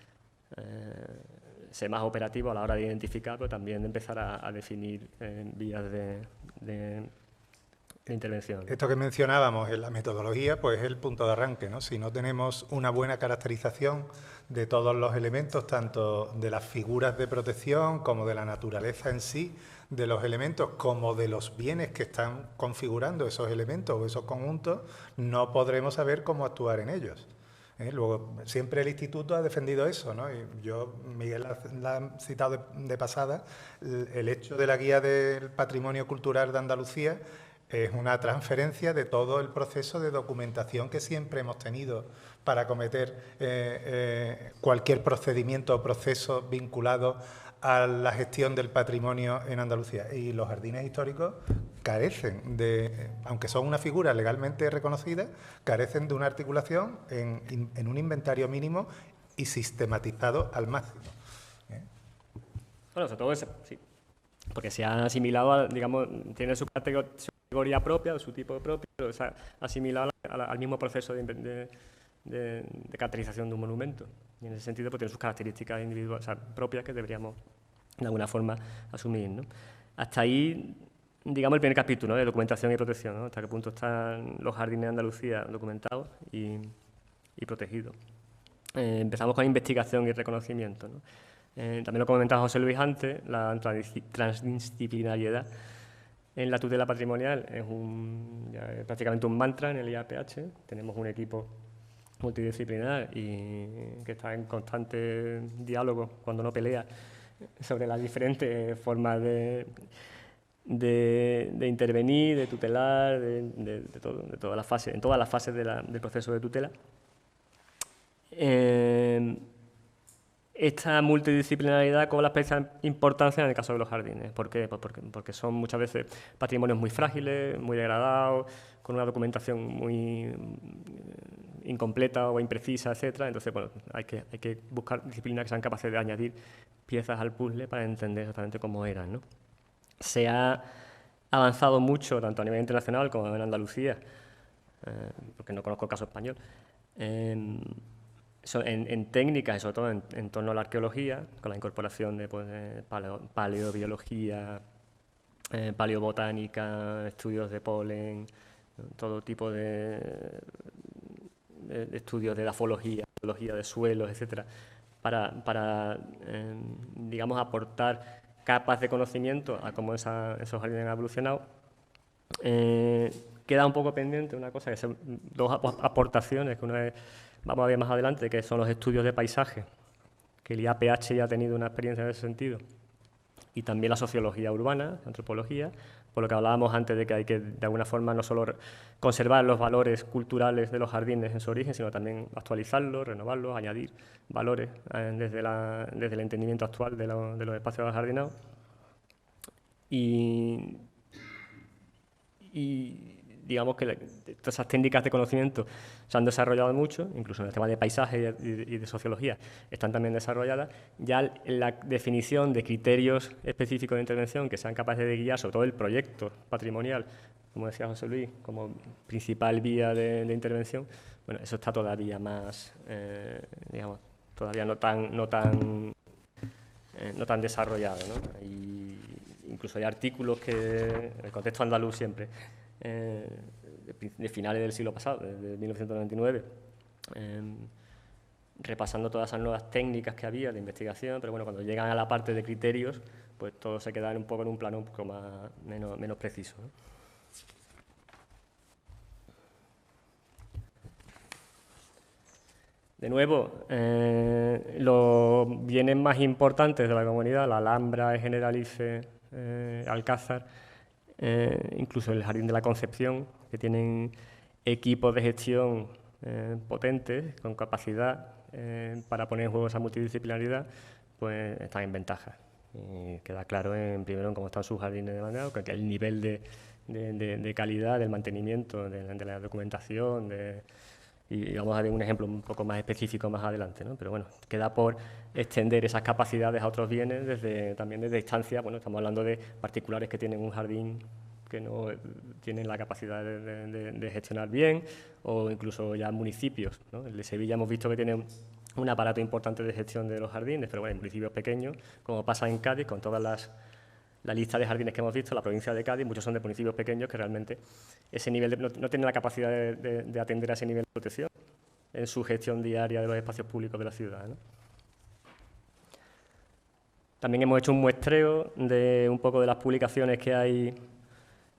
ser más operativo a la hora de identificar, pero también de empezar a definir vías de de intervención. Esto que mencionábamos en la metodología, pues es el punto de arranque, ¿no? Si no tenemos una buena caracterización de todos los elementos, tanto de las figuras de protección como de la naturaleza en sí, de los elementos como de los bienes que están configurando esos elementos o esos conjuntos, no podremos saber cómo actuar en ellos. Luego, siempre el Instituto ha defendido eso, ¿no? Y yo, Miguel la ha citado de pasada, el hecho de la Guía del Patrimonio Cultural de Andalucía es una transferencia de todo el proceso de documentación que siempre hemos tenido para acometer cualquier procedimiento o proceso vinculado a la gestión del patrimonio en Andalucía. Y los jardines históricos carecen de, aunque son una figura legalmente reconocida, carecen de una articulación en un inventario mínimo y sistematizado al máximo. Bueno, sobre todo eso, sí, porque se ha asimilado, digamos, tiene su categoría propia, su tipo propio, pero se ha asimilado al mismo proceso de caracterización de un monumento. Y en ese sentido, pues tiene sus características individuales, o sea, propias que deberíamos, de alguna forma, asumir, ¿no? Hasta ahí, digamos, el primer capítulo, ¿no?, de documentación y protección, ¿no? Hasta qué punto están los jardines de Andalucía documentados y protegidos. Empezamos con investigación y reconocimiento, ¿no? También lo comentaba José Luis antes, la transdisciplinariedad en la tutela patrimonial es prácticamente un mantra en el IAPH. Tenemos un equipo multidisciplinar y que está en constante diálogo, cuando no pelea, sobre las diferentes formas de intervenir, de tutelar, de todas las fases, en todas las fases del proceso de tutela. Esta multidisciplinaridad cobra especial importancia en el caso de los jardines. ¿Por qué? Pues porque son muchas veces patrimonios muy frágiles, muy degradados, con una documentación muy incompleta o imprecisa, etcétera. Entonces, bueno, hay que buscar disciplinas que sean capaces de añadir piezas al puzzle para entender exactamente cómo eran, ¿no? Se ha avanzado mucho, tanto a nivel internacional como en Andalucía, porque no conozco el caso español, en técnicas y sobre todo en torno a la arqueología, con la incorporación de paleobiología, paleobotánica, estudios de polen, todo tipo de estudios de edafología, geología de suelos, etcétera, para digamos, aportar capas de conocimiento a cómo esos jardines han evolucionado. Queda un poco pendiente una cosa, que son dos aportaciones, que una es, vamos a ver más adelante, que son los estudios de paisaje, que el IAPH ya ha tenido una experiencia en ese sentido, y también la sociología urbana, la antropología, por lo que hablábamos antes de que hay que, de alguna forma, no solo conservar los valores culturales de los jardines en su origen, sino también actualizarlos, renovarlos, añadir valores desde el entendimiento actual de los espacios ajardinados. Y digamos que todas esas técnicas de conocimiento se han desarrollado mucho, incluso en el tema de paisaje y de sociología están también desarrolladas. Ya la definición de criterios específicos de intervención que sean capaces de guiar sobre todo el proyecto patrimonial, como decía José Luis, como principal vía de intervención, bueno, eso está todavía más, digamos, todavía no tan desarrollado, ¿no? Incluso hay artículos que, en el contexto andaluz siempre, de finales del siglo pasado, de 1999, repasando todas esas nuevas técnicas que había de investigación, pero bueno, cuando llegan a la parte de criterios, pues todo se queda un poco en un plano un poco menos preciso, ¿no? De nuevo, los bienes más importantes de la comunidad, la Alhambra, el Generalife, Alcázar, incluso el Jardín de la Concepción, que tienen equipos de gestión potentes, con capacidad para poner en juego esa multidisciplinaridad, pues están en ventaja. Y queda claro primero en cómo están sus jardines de bandera, que el nivel de calidad, del mantenimiento, de la documentación, y vamos a ver un ejemplo un poco más específico más adelante, ¿no? Pero bueno, queda por extender esas capacidades a otros bienes también desde instancias. Bueno, estamos hablando de particulares que tienen un jardín que no tienen la capacidad de gestionar bien, o incluso ya municipios, ¿no? El de Sevilla hemos visto que tiene un aparato importante de gestión de los jardines, pero bueno, en municipios pequeños, como pasa en Cádiz, con todas las la lista de jardines que hemos visto, la provincia de Cádiz, muchos son de municipios pequeños que realmente ese nivel no tienen la capacidad de atender a ese nivel de protección en su gestión diaria de los espacios públicos de la ciudad, ¿no? También hemos hecho un muestreo de un poco de las publicaciones que hay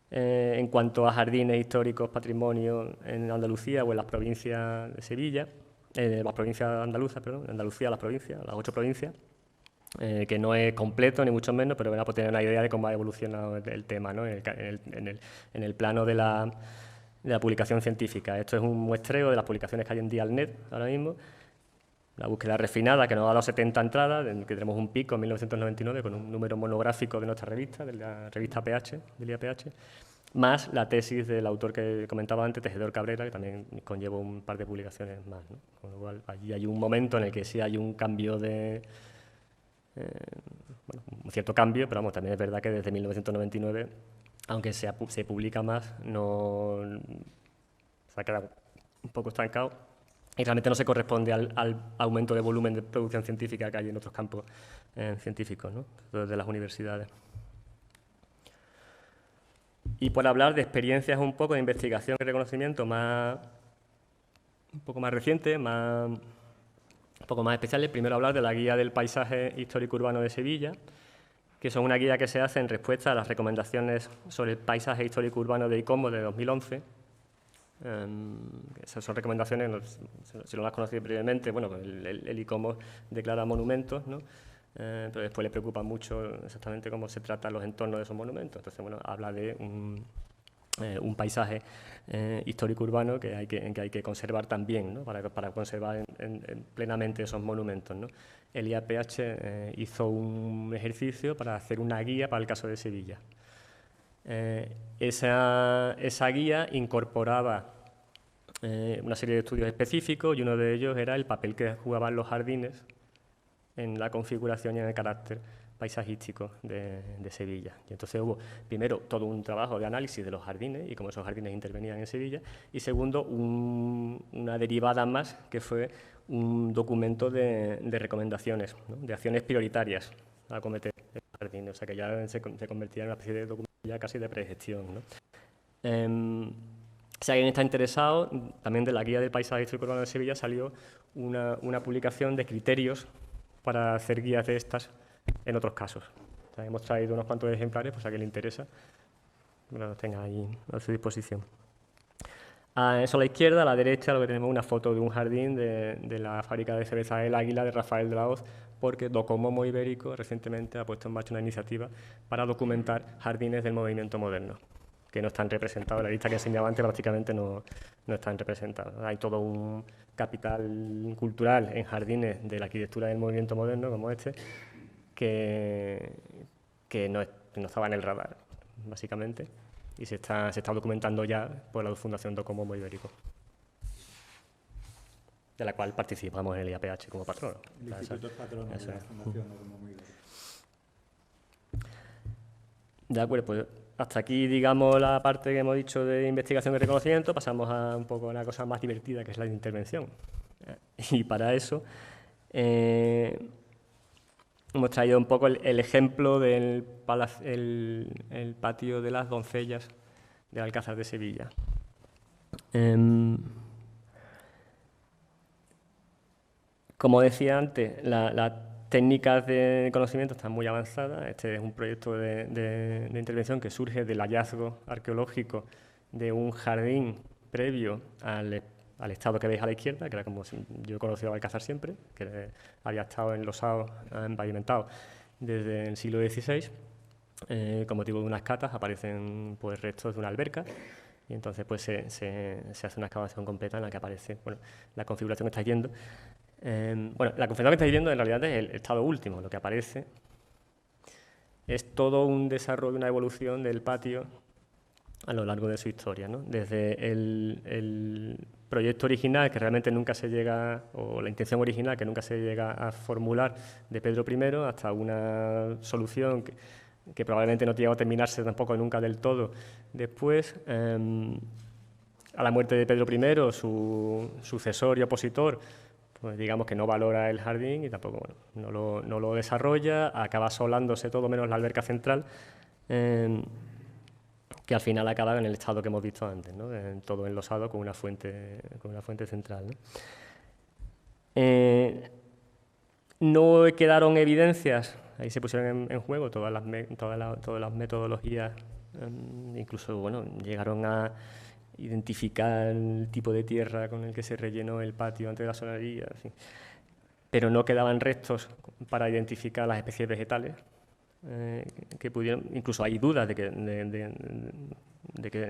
en cuanto a jardines históricos, patrimonio en Andalucía o en las provincias de Sevilla, las provincias andaluzas, perdón, en Andalucía, las 8 provincias, que no es completo ni mucho menos, pero para tener una idea de cómo ha evolucionado el tema, ¿no? en el plano de la publicación científica. Esto es un muestreo de las publicaciones que hay en Dialnet ahora mismo. La búsqueda refinada que nos ha dado 70 entradas, que tenemos un pico en 1999 con un número monográfico de nuestra revista, de la revista PH, del IAPH, más la tesis del autor que comentaba antes, Tejedor Cabrera, que también conlleva un par de publicaciones más, ¿no? Con lo cual, allí hay un momento en el que sí hay un cambio de... bueno, un cierto cambio, pero vamos, también es verdad que desde 1999, aunque se publica más, no se ha quedado un poco estancado. Y realmente no se corresponde al aumento de volumen de producción científica que hay en otros campos científicos, ¿no? Desde las universidades. Y por hablar de experiencias un poco de investigación y reconocimiento un poco más recientes, un poco más especiales, primero hablar de la Guía del Paisaje Histórico Urbano de Sevilla, que son una guía que se hace en respuesta a las recomendaciones sobre el paisaje histórico urbano de ICOMOS de 2011. Esas son recomendaciones, si no las conocéis previamente, bueno, el ICOMOS declara monumentos, ¿no? Pero después le preocupa mucho exactamente cómo se tratan los entornos de esos monumentos. Entonces, bueno, habla de un paisaje histórico urbano en que hay que conservar también, ¿no? Para conservar plenamente esos monumentos, ¿no? El IAPH hizo un ejercicio para hacer una guía para el caso de Sevilla. Esa guía incorporaba una serie de estudios específicos y uno de ellos era el papel que jugaban los jardines en la configuración y en el carácter paisajístico de Sevilla. Y entonces hubo, primero, todo un trabajo de análisis de los jardines y cómo esos jardines intervenían en Sevilla, y segundo, una derivada más, que fue un documento de recomendaciones, ¿no? De acciones prioritarias a acometer el jardín, o sea que ya se convertía en una especie de documento ya casi de pregestión, ¿no? Si alguien está interesado, también de la Guía del Paisaje Histórico Urbano de Sevilla salió una publicación de criterios para hacer guías de estas en otros casos. O sea, hemos traído unos cuantos ejemplares, pues a quien le interesa, que los tenga ahí a su disposición. Eso a la izquierda, a la derecha, lo que tenemos es una foto de un jardín de la fábrica de cerveza El Águila de Rafael de la Hoz, porque Docomomo Ibérico recientemente ha puesto en marcha una iniciativa para documentar jardines del movimiento moderno, que no están representados. La lista que enseñaba antes prácticamente no están representados. Hay todo un capital cultural en jardines de la arquitectura del movimiento moderno, como este, que no estaba en el radar, básicamente, y se está documentando ya por la Fundación Docomomo Ibérico, de la cual participamos en el IAPH como patrono. El Instituto es patrono de la Fundación Docomomo Ibérico. De acuerdo, pues hasta aquí, digamos, la parte que hemos dicho de investigación y reconocimiento. Pasamos a un poco una cosa más divertida, que es la de intervención. Y para eso hemos traído un poco el ejemplo del el patio de las doncellas del Alcázar de Sevilla. Como decía antes, las técnicas de conocimiento están muy avanzadas. Este es un proyecto de intervención que surge del hallazgo arqueológico de un jardín previo al estado que veis a la izquierda, que era como yo he conocido Alcázar siempre, que había estado enlosado, empavimentado desde el siglo XVI. Con motivo de unas catas aparecen pues restos de una alberca, y entonces pues se hace una excavación completa en la que aparece la configuración que estáis viendo. La configuración que estáis viendo en realidad es el estado último. Lo que aparece es todo un desarrollo, una evolución del patio a lo largo de su historia, ¿no? Desde el proyecto original, que realmente nunca se llega, o la intención original que nunca se llega a formular, de Pedro I, hasta una solución que probablemente no llegó a terminarse tampoco nunca del todo después. A la muerte de Pedro I, su sucesor y opositor, pues digamos que no valora el jardín y tampoco, bueno, no lo desarrolla, acaba asolándose todo menos la alberca central, que al final acaba en el estado que hemos visto antes, ¿no? Todo enlosado con una fuente central, ¿no? No quedaron evidencias, ahí se pusieron en juego todas las metodologías, incluso bueno, llegaron a identificar el tipo de tierra con el que se rellenó el patio antes de la solería, en fin. Pero no quedaban restos para identificar las especies vegetales que pudieron, incluso hay dudas de que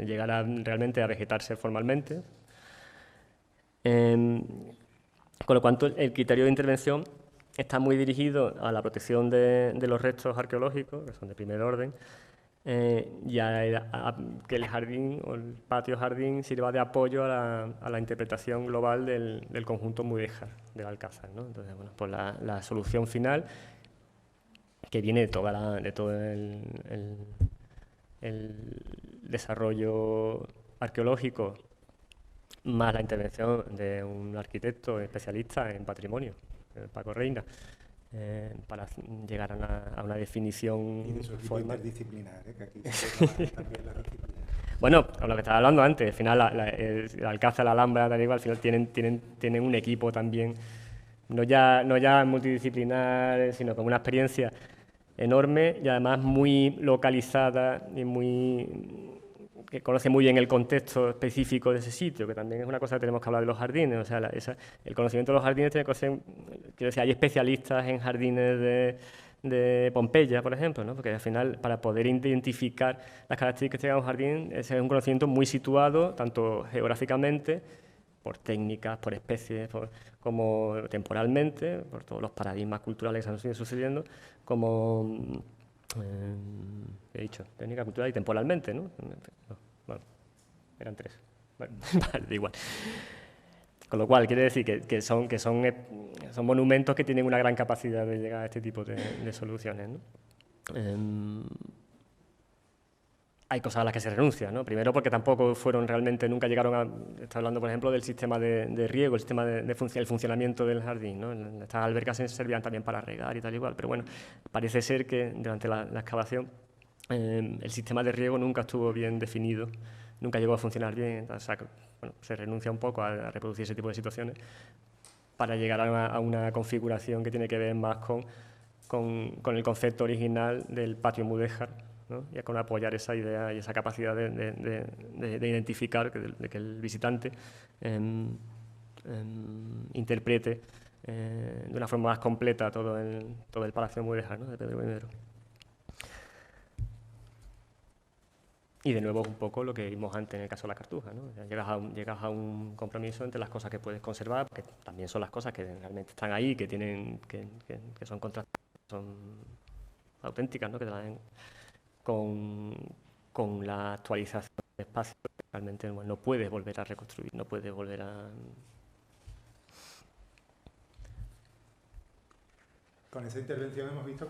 llegara realmente a vegetarse formalmente. Con lo cual, el criterio de intervención está muy dirigido a la protección de los restos arqueológicos, que son de primer orden, y a que el jardín o el patio jardín sirva de apoyo a la interpretación global del conjunto mudéjar del Alcázar, ¿no? Entonces, bueno, pues la solución final, que viene de todo el desarrollo arqueológico, más la intervención de un arquitecto especialista en patrimonio, Paco Reina, para llegar a una definición y de su equipo formal. interdisciplinar, que aquí también las disciplinas. Bueno, a lo que estaba hablando antes, al final el Alcázar, la Alhambra, tal y cual, al final tienen un equipo también, no ya multidisciplinar, sino con una experiencia enorme y además muy localizada y que conoce muy bien el contexto específico de ese sitio, que también es una cosa que tenemos que hablar de los jardines. O sea, el conocimiento de los jardines tiene que ser, quiero decir, hay especialistas en jardines de Pompeya, por ejemplo, ¿no? Porque al final, para poder identificar las características de un jardín, ese es un conocimiento muy situado, tanto geográficamente, por técnicas, por especies, como temporalmente, por todos los paradigmas culturales que se han ido sucediendo, como... he dicho, técnica cultural y temporalmente, ¿no? Bueno, eran 3. Bueno, da igual. Con lo cual, quiere decir que son monumentos que tienen una gran capacidad de llegar a este tipo de soluciones, ¿no? Hay cosas a las que se renuncia, ¿no? Primero porque tampoco nunca llegaron a... Está hablando, por ejemplo, del sistema de riego, el sistema el funcionamiento del jardín, ¿no? Estas albercas servían también para regar y tal igual, pero bueno, parece ser que durante la excavación el sistema de riego nunca estuvo bien definido, nunca llegó a funcionar bien, o sea, bueno, se renuncia un poco a reproducir ese tipo de situaciones para llegar a una configuración que tiene que ver más con el concepto original del patio mudéjar, ¿no? Y con apoyar esa idea y esa capacidad de identificar, de que el visitante interprete de una forma más completa todo el Palacio Mudéjar, ¿no? De Pedro I. Y de nuevo un poco lo que vimos antes en el caso de la Cartuja, ¿no? O sea, llegas a un compromiso entre las cosas que puedes conservar, que también son las cosas que realmente están ahí, que son contrastadas, son auténticas, ¿no? Que te dan con la actualización del espacio, realmente no puedes volver a reconstruir, no puedes volver a... Con esa intervención hemos visto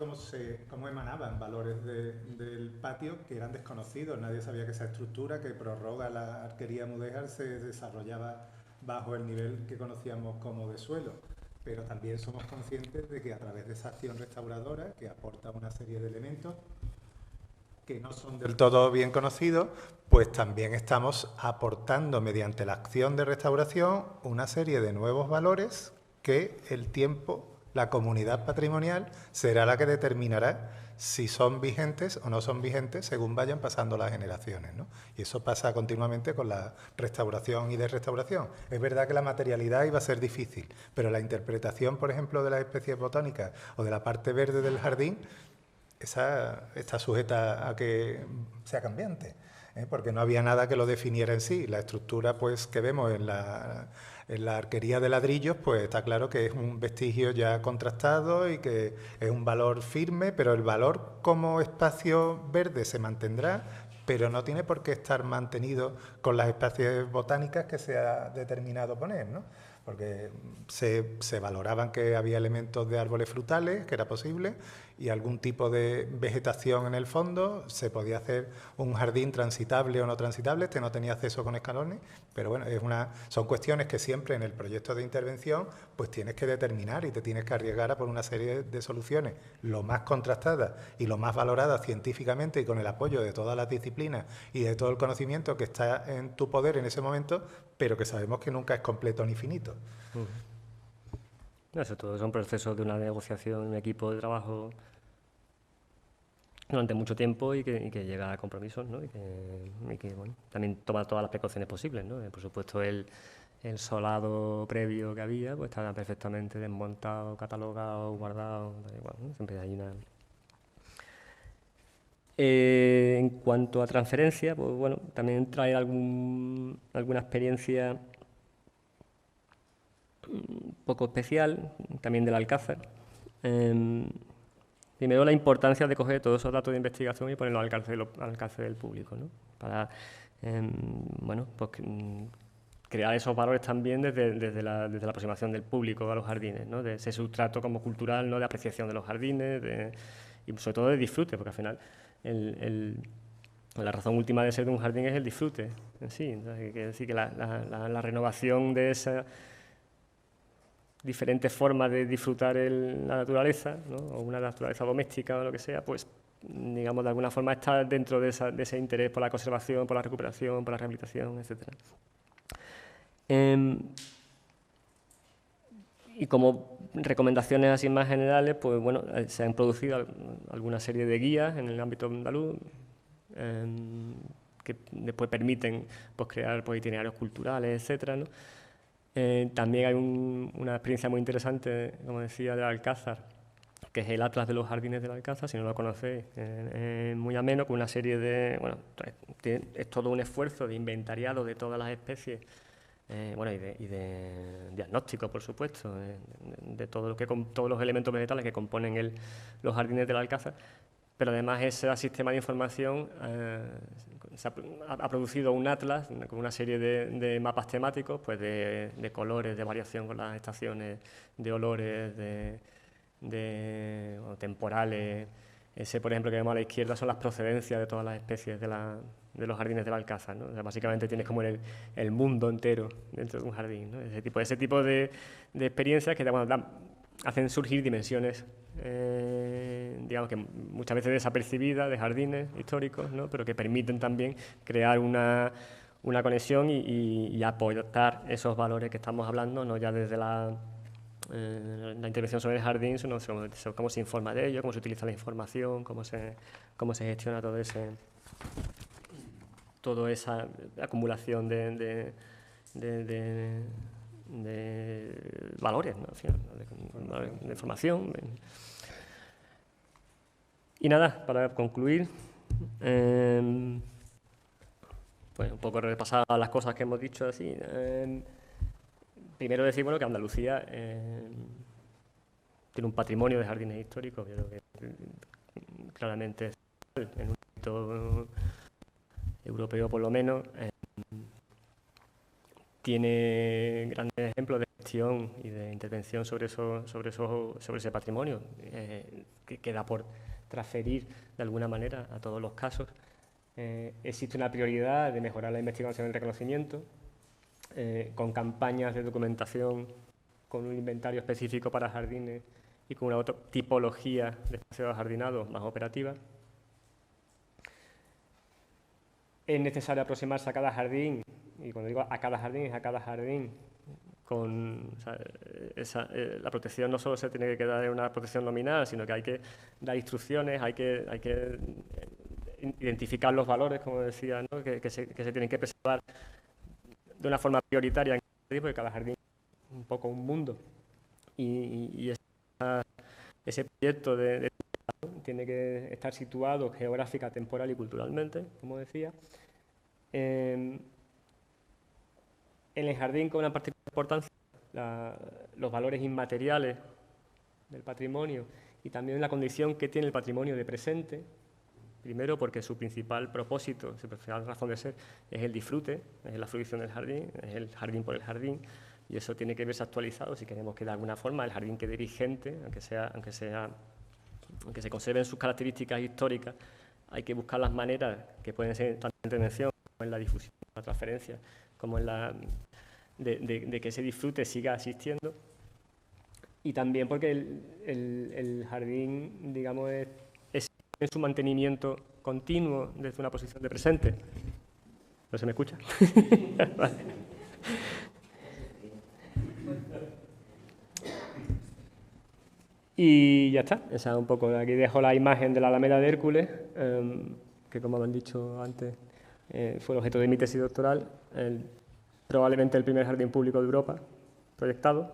cómo emanaban valores del patio que eran desconocidos. Nadie sabía que esa estructura que prorroga la arquería mudéjar se desarrollaba bajo el nivel que conocíamos como de suelo. Pero también somos conscientes de que a través de esa acción restauradora, que aporta una serie de elementos que no son del todo bien conocidos, pues también estamos aportando mediante la acción de restauración una serie de nuevos valores que el tiempo, la comunidad patrimonial, será la que determinará si son vigentes o no son vigentes según vayan pasando las generaciones, ¿no? Y eso pasa continuamente con la restauración y desrestauración. Es verdad que la materialidad iba a ser difícil, pero la interpretación, por ejemplo, de las especies botánicas o de la parte verde del jardín, esa está sujeta a que sea cambiante, porque no había nada que lo definiera en sí. La estructura pues, que vemos en la arquería de ladrillos, pues está claro que es un vestigio ya contrastado y que es un valor firme, pero el valor como espacio verde se mantendrá, pero no tiene por qué estar mantenido con las especies botánicas que se ha determinado poner, ¿no? porque se valoraban que había elementos de árboles frutales, que era posible, y algún tipo de vegetación en el fondo. Se podía hacer un jardín transitable o no transitable, este no tenía acceso con escalones, pero bueno, son cuestiones que siempre en el proyecto de intervención pues tienes que determinar y te tienes que arriesgar a por una serie de soluciones lo más contrastadas y lo más valoradas científicamente y con el apoyo de todas las disciplinas y de todo el conocimiento que está en tu poder en ese momento, pero que sabemos que nunca es completo ni finito. Eso todo son procesos de una negociación, un equipo de trabajo durante mucho tiempo y que llega a compromisos, ¿no? y que bueno, también toma todas las precauciones posibles, ¿no? Por supuesto, el solado previo que había pues estaba perfectamente desmontado, catalogado, guardado, igual, ¿no? Siempre hay una... en cuanto a transferencia, pues bueno, también trae alguna experiencia un poco especial, también del Alcázar. Primero, la importancia de coger todos esos datos de investigación y ponerlos al alcance del público, ¿no? Para bueno, pues, crear esos valores también desde la aproximación del público a los jardines, ¿no? De ese sustrato como cultural, ¿no? De apreciación de los jardines y sobre todo de disfrute, porque al final la razón última de ser de un jardín es el disfrute en sí. Entonces, quiere decir que la renovación de esa diferentes formas de disfrutar la naturaleza, ¿no? O una naturaleza doméstica o lo que sea, pues digamos de alguna forma está dentro de ese interés por la conservación, por la recuperación, por la rehabilitación, etc. Y como recomendaciones así más generales, pues bueno, se han producido alguna serie de guías en el ámbito andaluz que después permiten pues, crear pues, itinerarios culturales, etcétera, ¿no? También hay una experiencia muy interesante, como decía, del Alcázar, que es el Atlas de los Jardines del Alcázar, si no lo conocéis, muy ameno, con una serie de... Bueno, es todo un esfuerzo de inventariado de todas las especies, bueno, y de diagnóstico, por supuesto, de todo todos los elementos vegetales que componen los jardines del Alcázar, pero además ese sistema de información ha producido un atlas con una serie de mapas temáticos, pues de colores, de variación con las estaciones, de olores, bueno, temporales. Ese, por ejemplo, que vemos a la izquierda son las procedencias de todas las especies de los jardines del Alcázar, ¿no? O sea, básicamente tienes como el mundo entero dentro de un jardín, ¿no? Ese tipo de experiencias que bueno, hacen surgir dimensiones, digamos que muchas veces desapercibidas de jardines históricos, ¿no? Pero que permiten también crear una conexión y aportar esos valores que estamos hablando, no ya desde la intervención sobre el jardín, sino cómo se informa de ello, cómo se utiliza la información, cómo se gestiona toda esa acumulación de valores, ¿no? Al final, de información. Y nada, para concluir, pues un poco repasar las cosas que hemos dicho así. Primero decir, bueno, que Andalucía tiene un patrimonio de jardines históricos, yo creo que claramente es en un ámbito europeo por lo menos. Tiene grandes ejemplos de gestión y de intervención sobre ese patrimonio que queda por transferir de alguna manera a todos los casos. Existe una prioridad de mejorar la investigación y el reconocimiento con campañas de documentación, con un inventario específico para jardines y con una otra tipología de espacios jardinados más operativa. Es necesario aproximarse a cada jardín, y cuando digo a cada jardín, es a cada jardín, la protección no solo se tiene que dar en una protección nominal, sino que hay que dar instrucciones, hay que identificar los valores, como decía, ¿no? que se tienen que preservar de una forma prioritaria en cada jardín, porque cada jardín es un poco un mundo. Y ese proyecto tiene que estar situado geográfica, temporal y culturalmente, como decía. En el jardín, con una particular importancia, los valores inmateriales del patrimonio y también la condición que tiene el patrimonio de presente. Primero, porque su principal propósito, su principal razón de ser, es el disfrute, es la fruición del jardín, es el jardín por el jardín, y eso tiene que verse actualizado si queremos que de alguna forma el jardín quede vigente, aunque se conserven sus características históricas. Hay que buscar las maneras que pueden ser tanto en intervención como en la difusión, la transferencia, como en de que ese disfrute siga existiendo. Y también porque el jardín, digamos, es en su mantenimiento continuo desde una posición de presente. ¿No se me escucha? Vale. Y ya está, esa es un poco. Aquí dejo la imagen de la Alameda de Hércules, que como han dicho antes, fue el objeto de mi tesis doctoral, probablemente el primer jardín público de Europa proyectado,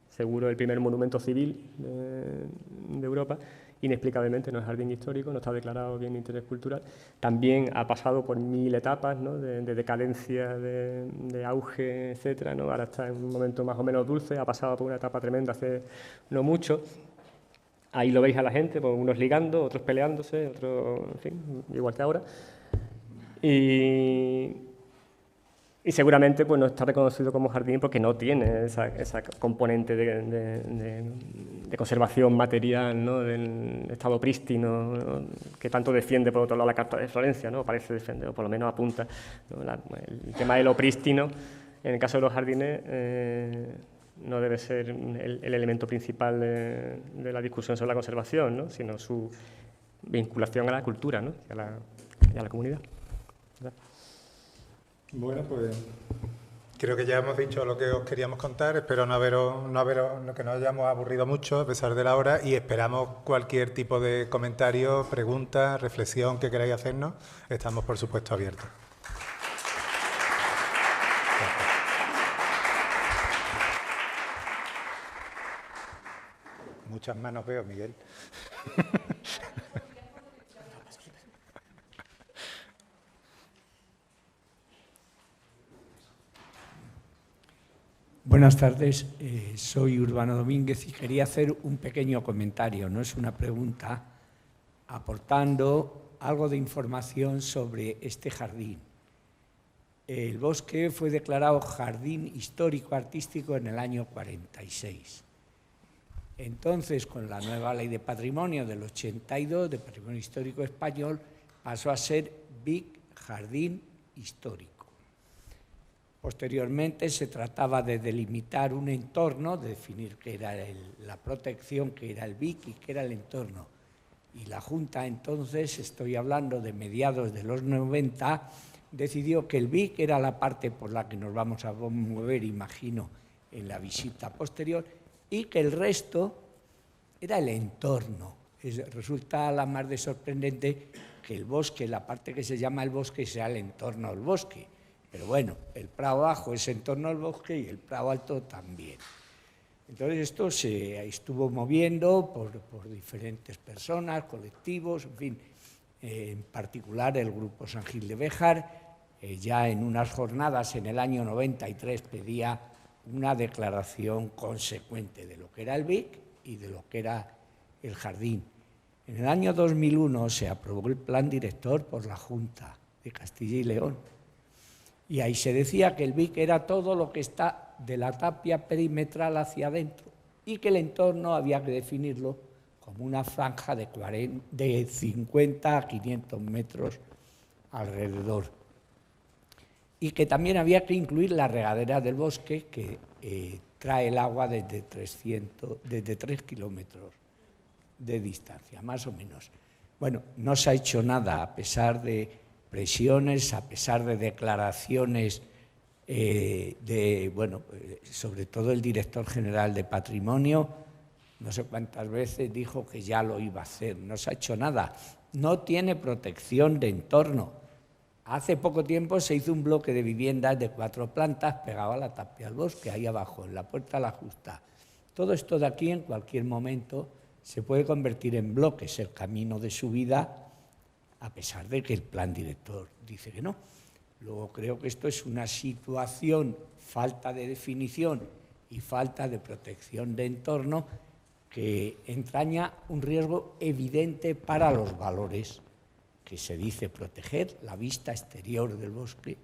seguro el primer monumento civil de Europa. Inexplicablemente no es jardín histórico, no está declarado bien de interés cultural. También ha pasado por 1000 etapas, ¿no?, de decadencia, de auge, etcétera, ¿no? Ahora está en un momento más o menos dulce, ha pasado por una etapa tremenda hace no mucho. Ahí lo veis a la gente, pues unos ligando, otros peleándose, otros, en fin, igual que ahora. Y seguramente pues, no está reconocido como jardín porque no tiene esa componente de conservación material, ¿no?, del estado prístino, ¿no?, que tanto defiende, por otro lado, la Carta de Florencia, ¿no?, parece defender, o por lo menos apunta, ¿no? El tema de lo prístino, en el caso de los jardines, no debe ser el elemento principal de la discusión sobre la conservación, ¿no?, sino su vinculación a la cultura, ¿no?, y a la comunidad. ¿Verdad? Bueno, pues creo que ya hemos dicho lo que os queríamos contar. Espero que no hayamos aburrido mucho a pesar de la hora, y esperamos cualquier tipo de comentario, pregunta, reflexión que queráis hacernos. Estamos, por supuesto, abiertos. Muchas manos veo, Miguel. Buenas tardes, soy Urbano Domínguez y quería hacer un pequeño comentario, no es una pregunta, aportando algo de información sobre este jardín. El bosque fue declarado Jardín Histórico Artístico en el año 46. Entonces, con la nueva Ley de Patrimonio del 82, de Patrimonio Histórico Español, pasó a ser BIC Jardín Histórico. Posteriormente se trataba de delimitar un entorno, de definir qué era la protección, qué era el BIC y qué era el entorno. Y la Junta entonces, estoy hablando de mediados de los 90, decidió que el BIC era la parte por la que nos vamos a mover, imagino, en la visita posterior, y que el resto era el entorno. Resulta la más de sorprendente que el bosque, la parte que se llama el bosque, sea el entorno del bosque. Pero bueno, el prado bajo es en torno al bosque y el prado alto también. Entonces esto se estuvo moviendo por diferentes personas, colectivos, en fin, en particular el Grupo San Gil de Béjar, ya en unas jornadas en el año 93 pedía una declaración consecuente de lo que era el BIC y de lo que era el jardín. En el año 2001 se aprobó el plan director por la Junta de Castilla y León. Y ahí se decía que el BIC era todo lo que está de la tapia perimetral hacia adentro y que el entorno había que definirlo como una franja de 50 a 500 metros alrededor. Y que también había que incluir la regadera del bosque que trae el agua desde 3 kilómetros de distancia, más o menos. Bueno, no se ha hecho nada a pesar de presiones, a pesar de declaraciones sobre todo el director general de Patrimonio, no sé cuántas veces dijo que ya lo iba a hacer, no se ha hecho nada, no tiene protección de entorno. Hace poco tiempo se hizo un bloque de viviendas de 4 plantas pegado a la tapia del bosque, ahí abajo, en la Puerta de la Justa. Todo esto de aquí en cualquier momento se puede convertir en bloques, el camino de subida, a pesar de que el plan director dice que no. Luego creo que esto es una situación, falta de definición y falta de protección de entorno que entraña un riesgo evidente para los valores que se dice proteger. La vista exterior del bosque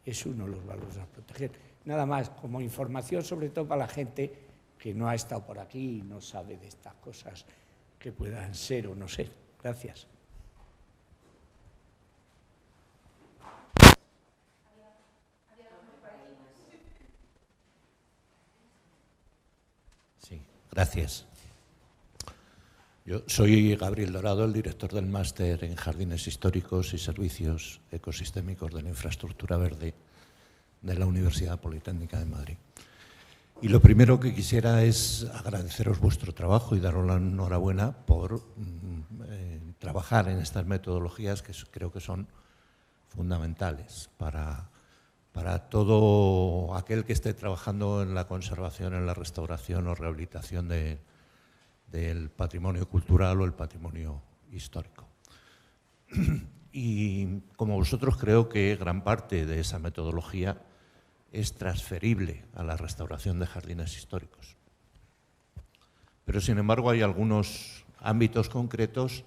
es uno de los valores a proteger. Nada más, como información sobre todo para la gente que no ha estado por aquí y no sabe de estas cosas que puedan ser o no ser. Gracias. Sí, gracias. Yo soy Gabriel Dorado, el director del máster en Jardines Históricos y Servicios Ecosistémicos de la Infraestructura Verde de la Universidad Politécnica de Madrid. Y lo primero que quisiera es agradeceros vuestro trabajo y daros la enhorabuena por trabajar en estas metodologías que creo que son fundamentales para todo aquel que esté trabajando en la conservación, en la restauración o rehabilitación del patrimonio cultural o el patrimonio histórico. Y como vosotros, creo que gran parte de esa metodología es transferible a la restauración de jardines históricos. Pero, sin embargo, hay algunos ámbitos concretos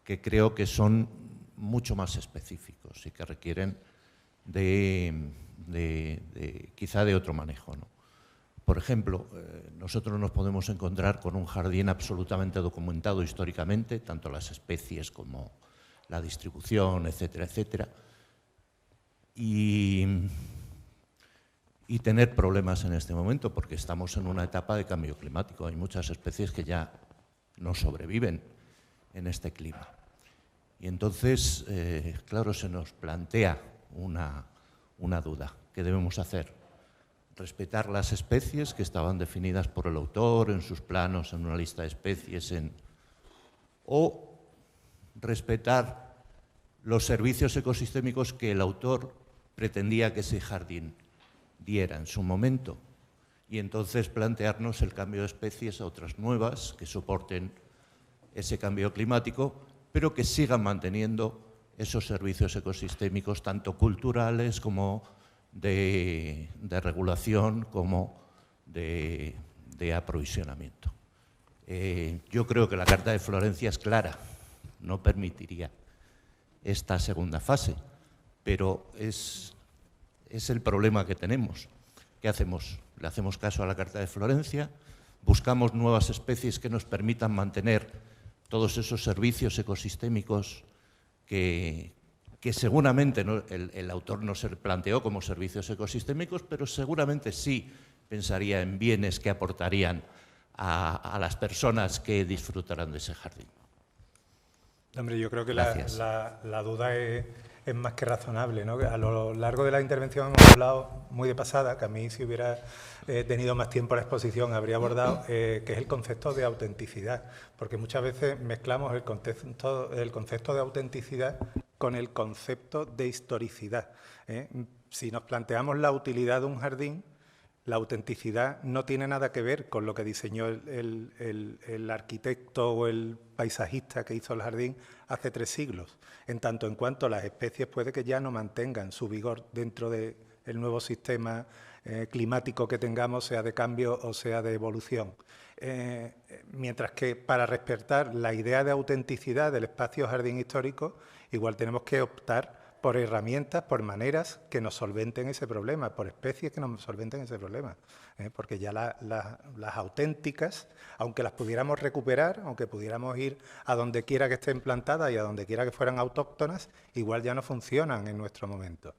que creo que son mucho más específicos y que requieren quizá de otro manejo, ¿no? Por ejemplo, nosotros nos podemos encontrar con un jardín absolutamente documentado históricamente, tanto las especies como la distribución, etcétera, etcétera, y tener problemas en este momento, porque estamos en una etapa de cambio climático. Hay muchas especies que ya no sobreviven en este clima. Y entonces, claro, se nos plantea una duda. ¿Qué debemos hacer? Respetar las especies que estaban definidas por el autor en sus planos, en una lista de especies, o respetar los servicios ecosistémicos que el autor pretendía que ese jardín diera en su momento, y entonces plantearnos el cambio de especies a otras nuevas que soporten ese cambio climático, pero que sigan manteniendo esos servicios ecosistémicos, tanto culturales como de regulación, como de aprovisionamiento. Yo creo que la Carta de Florencia es clara, no permitiría esta segunda fase, pero es el problema que tenemos. ¿Qué hacemos? ¿Le hacemos caso a la Carta de Florencia? ¿Buscamos nuevas especies que nos permitan mantener todos esos servicios ecosistémicos que seguramente el autor no se planteó como servicios ecosistémicos, pero seguramente sí pensaría en bienes que aportarían a las personas que disfrutarán de ese jardín? Hombre, yo creo que la duda es más que razonable, ¿no? A lo largo de la intervención hemos hablado muy de pasada, que a mí, si hubiera tenido más tiempo a la exposición, habría abordado, que es el concepto de autenticidad, porque muchas veces mezclamos el concepto de autenticidad con el concepto de historicidad, ¿eh? Si nos planteamos la utilidad de un jardín, la autenticidad no tiene nada que ver con lo que diseñó el arquitecto o el paisajista que hizo el jardín hace 3 siglos, en tanto en cuanto las especies puede que ya no mantengan su vigor dentro del nuevo sistema climático que tengamos, sea de cambio o sea de evolución. Mientras que para respetar la idea de autenticidad del espacio jardín histórico, igual tenemos que optar por herramientas, por maneras que nos solventen ese problema, por especies que nos solventen ese problema. Porque ya las auténticas, aunque las pudiéramos recuperar, aunque pudiéramos ir a donde quiera que estén plantadas y a donde quiera que fueran autóctonas, igual ya no funcionan en nuestro momento.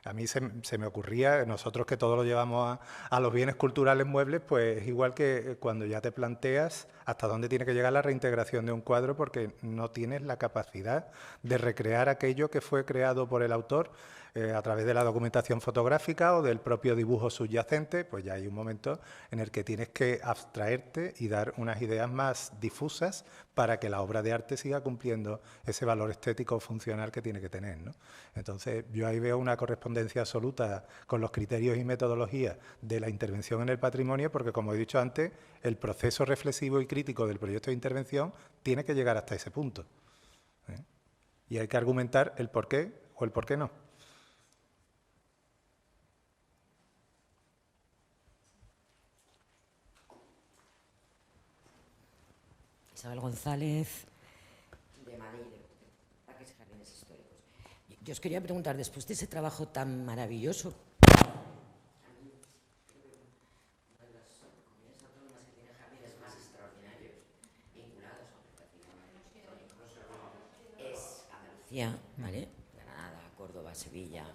A mí se me ocurría, nosotros que todo lo llevamos a los bienes culturales muebles, pues es igual que cuando ya te planteas hasta dónde tiene que llegar la reintegración de un cuadro, porque no tienes la capacidad de recrear aquello que fue creado por el autor a través de la documentación fotográfica o del propio dibujo subyacente. Pues ya hay un momento en el que tienes que abstraerte y dar unas ideas más difusas para que la obra de arte siga cumpliendo ese valor estético o funcional que tiene que tener, ¿no? Entonces, yo ahí veo una correspondencia absoluta con los criterios y metodologías de la intervención en el patrimonio, porque, como he dicho antes, el proceso reflexivo y crítico del proyecto de intervención tiene que llegar hasta ese punto, ¿eh? Y hay que argumentar el por qué o el por qué no. Isabel González, de Madrid, Parques y Jardines Históricos. Yo os quería preguntar, después de ese trabajo tan maravilloso Andalucía, ¿vale? Granada, Córdoba, Sevilla.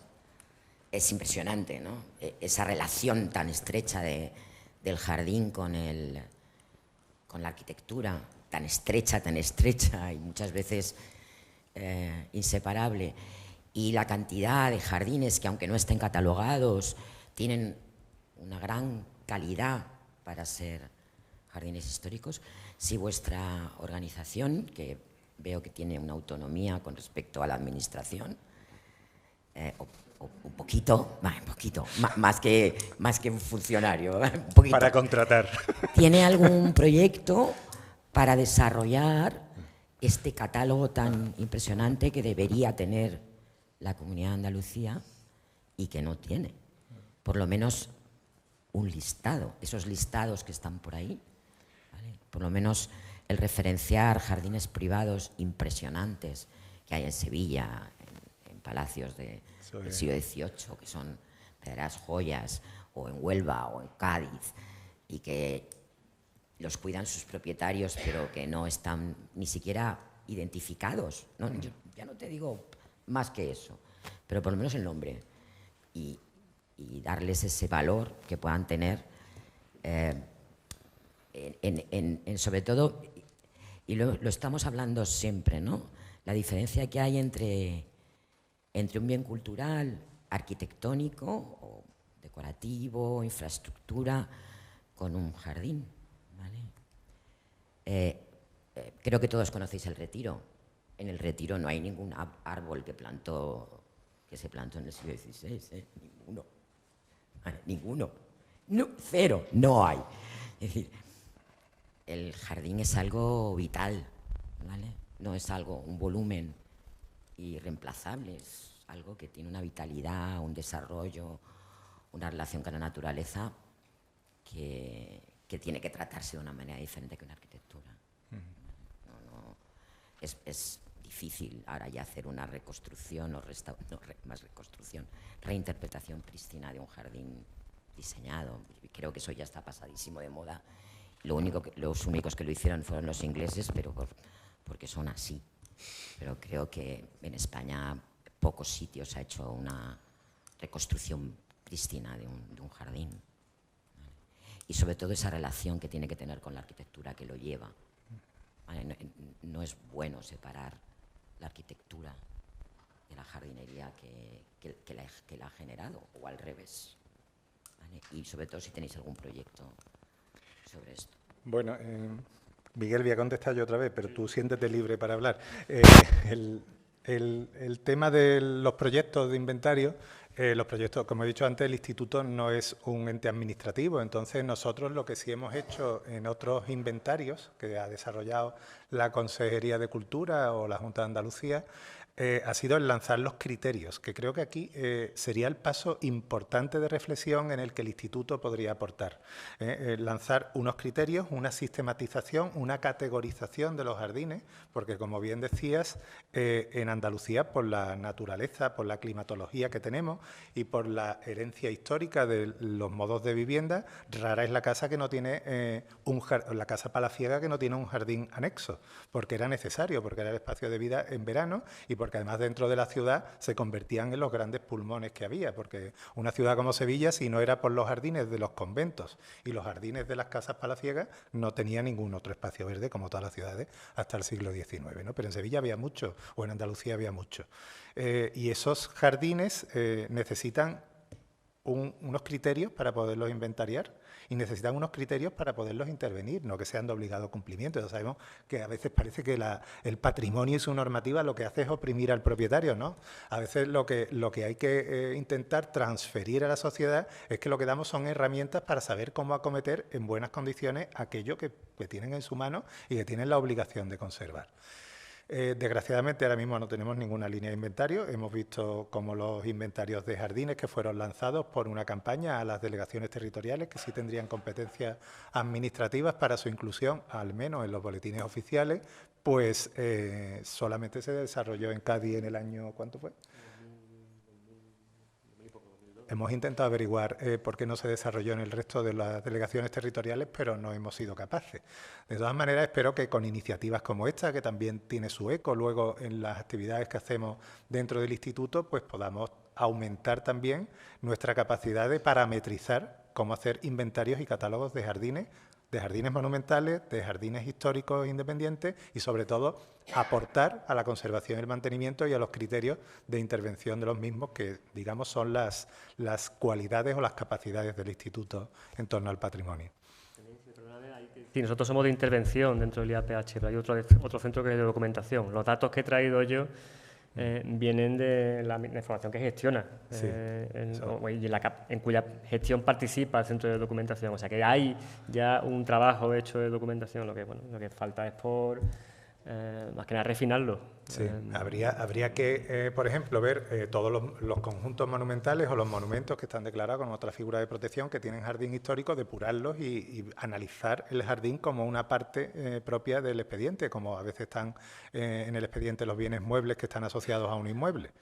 Es impresionante, ¿no? Esa relación tan estrecha del jardín con la arquitectura, tan estrecha y muchas veces inseparable. Y la cantidad de jardines que, aunque no estén catalogados, tienen una gran calidad para ser jardines históricos. Si vuestra organización, que veo que tiene una autonomía con respecto a la administración, un poquito, más que un funcionario, un poquito. Para contratar. ¿Tiene algún proyecto para desarrollar este catálogo tan impresionante que debería tener la Comunidad de Andalucía y que no tiene? Por lo menos un listado, esos listados que están por ahí, ¿vale? Por lo menos el referenciar jardines privados impresionantes que hay en Sevilla, en palacios del siglo XVIII, que son verdaderas joyas, o en Huelva o en Cádiz, y que los cuidan sus propietarios, pero que no están ni siquiera identificados, ¿no? Yo ya no te digo más que eso, pero por lo menos el nombre, y darles ese valor que puedan tener, sobre todo, y lo estamos hablando siempre, ¿no? La diferencia que hay entre un bien cultural, arquitectónico, o decorativo, infraestructura, con un jardín, ¿vale? Creo que todos conocéis el Retiro. En el Retiro no hay ningún árbol que se plantó en el siglo XVI, ninguno. ¿Vale? Ninguno. No, cero, no hay. Es decir, el jardín es algo vital, ¿vale? No es un volumen irreemplazable, es algo que tiene una vitalidad, un desarrollo, una relación con la naturaleza que tiene que tratarse de una manera diferente que una arquitectura. Es difícil ahora ya hacer una reconstrucción reinterpretación prístina de un jardín diseñado. Creo que eso ya está pasadísimo de moda. Los únicos que lo hicieron fueron los ingleses, pero porque son así. Pero creo que en España pocos sitios ha hecho una reconstrucción prístina de un jardín. ¿Vale? Y sobre todo esa relación que tiene que tener con la arquitectura que lo lleva. ¿Vale? No es bueno separar la arquitectura de la jardinería que la ha generado, o al revés. ¿Vale? Y sobre todo si tenéis algún proyecto sobre esto. Bueno, Miguel, voy a contestar yo otra vez, pero tú siéntete libre para hablar. El tema de los proyectos de inventario, los proyectos, como he dicho antes, el Instituto no es un ente administrativo, entonces nosotros lo que sí hemos hecho en otros inventarios que ha desarrollado la Consejería de Cultura o la Junta de Andalucía, ha sido el lanzar los criterios, que creo que aquí sería el paso importante de reflexión en el que el Instituto podría aportar. Lanzar unos criterios, una sistematización, una categorización de los jardines, porque como bien decías, en Andalucía, por la naturaleza, por la climatología que tenemos y por la herencia histórica de los modos de vivienda, rara es la casa que no tiene la casa palaciega que no tiene un jardín anexo, porque era necesario, porque era el espacio de vida en verano y porque además dentro de la ciudad se convertían en los grandes pulmones que había, porque una ciudad como Sevilla, si no era por los jardines de los conventos y los jardines de las casas palaciegas, no tenía ningún otro espacio verde como todas las ciudades hasta el siglo XIX, ¿no? Pero en Sevilla había mucho, o en Andalucía había mucho. Y esos jardines necesitan unos criterios para poderlos inventariar y necesitan unos criterios para poderlos intervenir, no que sean de obligado cumplimiento. Ya sabemos que a veces parece que el patrimonio y su normativa lo que hace es oprimir al propietario, ¿no? A veces lo que hay que intentar transferir a la sociedad es que lo que damos son herramientas para saber cómo acometer en buenas condiciones aquello que tienen en su mano y que tienen la obligación de conservar. Desgraciadamente ahora mismo no tenemos ninguna línea de inventario. Hemos visto cómo los inventarios de jardines que fueron lanzados por una campaña a las delegaciones territoriales que sí tendrían competencias administrativas para su inclusión, al menos en los boletines oficiales, pues solamente se desarrolló en Cádiz en el año, ¿cuánto fue? hemos intentado averiguar por qué no se desarrolló en el resto de las delegaciones territoriales, pero no hemos sido capaces. De todas maneras, espero que con iniciativas como esta, que también tiene su eco luego en las actividades que hacemos dentro del instituto, pues podamos aumentar también nuestra capacidad de parametrizar cómo hacer inventarios y catálogos de jardines monumentales, de jardines históricos independientes y, sobre todo, aportar a la conservación y el mantenimiento y a los criterios de intervención de los mismos, que, digamos, son las cualidades o las capacidades del instituto en torno al patrimonio. Sí, nosotros somos de intervención dentro del IAPH, pero hay otro centro que es de documentación. Los datos que he traído yo vienen de la información que gestiona, Sí, en cuya gestión participa el centro de documentación. O sea que hay ya un trabajo hecho de documentación, lo que falta es por más que nada refinarlo. Sí, habría que, por ejemplo, ver todos los conjuntos monumentales o los monumentos que están declarados con otra figura de protección que tienen jardín histórico, depurarlos y analizar el jardín como una parte propia del expediente, como a veces están en el expediente los bienes muebles que están asociados a un inmueble,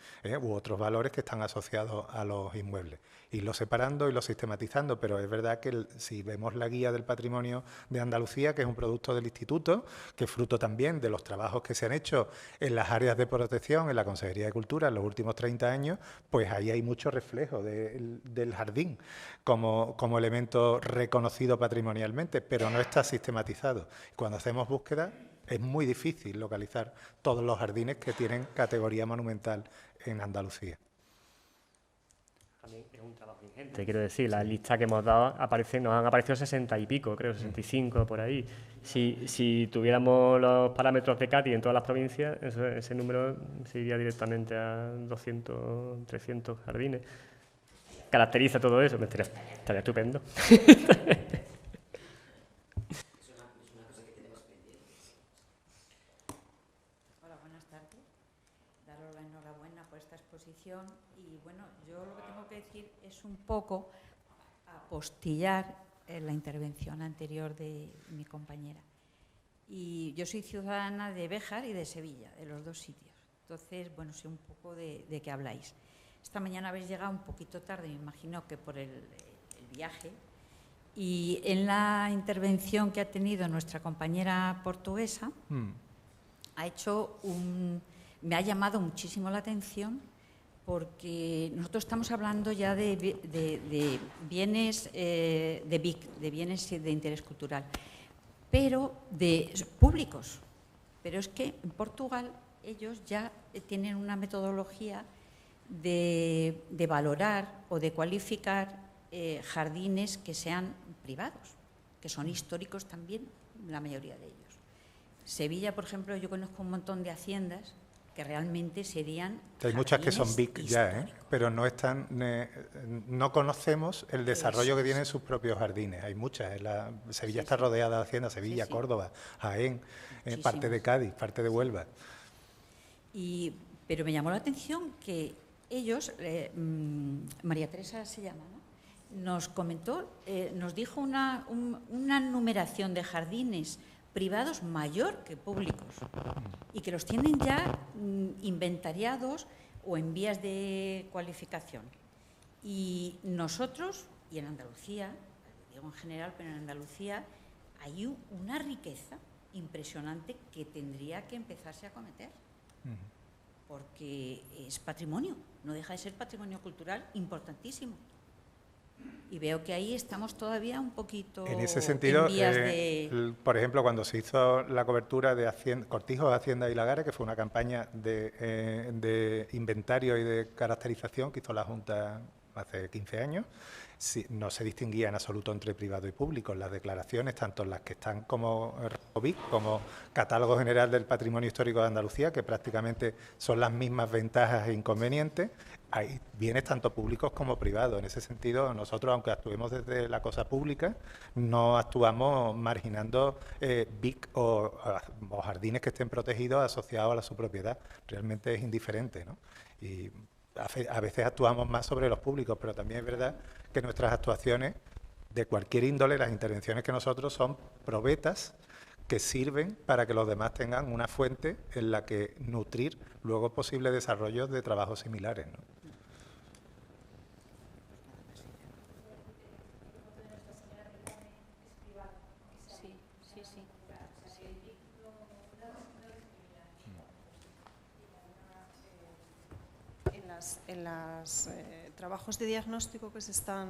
u otros valores que están asociados a los inmuebles. Irlo separando y lo sistematizando, pero es verdad que si vemos la guía del patrimonio de Andalucía, que es un producto del instituto, que es fruto también de los trabajos que se han hecho en las áreas de protección, en la Consejería de Cultura en los últimos 30 años, pues ahí hay mucho reflejo del jardín como elemento reconocido patrimonialmente, pero no está sistematizado. Cuando hacemos búsqueda es muy difícil localizar todos los jardines que tienen categoría monumental en Andalucía. También es un trabajo ingente, quiero decir, la lista que hemos dado nos han aparecido 60 y pico, creo, 65 por ahí. Si tuviéramos los parámetros de CATI en todas las provincias, ese número se iría directamente a 200, 300 jardines. Caracteriza todo eso, estaría estupendo. Hola, buenas tardes. Daros la enhorabuena por esta exposición y, bueno, yo lo que tengo que decir es un poco apostillar la intervención anterior de mi compañera. Y yo soy ciudadana de Béjar y de Sevilla, de los dos sitios. Entonces, bueno, sé un poco de qué habláis. Esta mañana habéis llegado un poquito tarde, me imagino que por el viaje. Y en la intervención que ha tenido nuestra compañera portuguesa, me ha llamado muchísimo la atención, porque nosotros estamos hablando ya de bienes de BIC, de bienes de interés cultural, pero de públicos. Pero es que en Portugal ellos ya tienen una metodología de valorar o de cualificar jardines que sean privados, que son históricos también, la mayoría de ellos. Sevilla, por ejemplo, yo conozco un montón de haciendas que realmente serían hay muchas que son BIC ya, pero no están, no conocemos el desarrollo que tienen sus propios jardines. Hay muchas. Sevilla está rodeada de haciendas, Sevilla, Córdoba, Jaén, parte de Cádiz, parte de Huelva. Pero me llamó la atención que ellos, María Teresa se llama, ¿no? Nos comentó, nos dijo una numeración de jardines privados mayor que públicos y que los tienen ya inventariados o en vías de cualificación. Y nosotros, y en Andalucía, digo en general, pero en Andalucía hay una riqueza impresionante que tendría que empezarse a cometer, porque es patrimonio, no deja de ser patrimonio cultural importantísimo. Y veo que ahí estamos todavía un poquito en ese sentido, en vías de... por ejemplo, cuando se hizo la cobertura de Cortijos, Hacienda y Lagares, que fue una campaña de inventario y de caracterización que hizo la Junta hace 15 años, no se distinguía en absoluto entre privado y público. Las declaraciones, tanto las que están como ROBIC, como Catálogo General del Patrimonio Histórico de Andalucía, que prácticamente son las mismas ventajas e inconvenientes, hay bienes tanto públicos como privados. En ese sentido, nosotros, aunque actuemos desde la cosa pública, no actuamos marginando BIC o jardines que estén protegidos asociados a su propiedad. Realmente es indiferente, ¿no? Y a veces actuamos más sobre los públicos, pero también es verdad que nuestras actuaciones, de cualquier índole, las intervenciones que nosotros son probetas que sirven para que los demás tengan una fuente en la que nutrir luego posibles desarrollos de trabajos similares, ¿no? los trabajos de diagnóstico que se están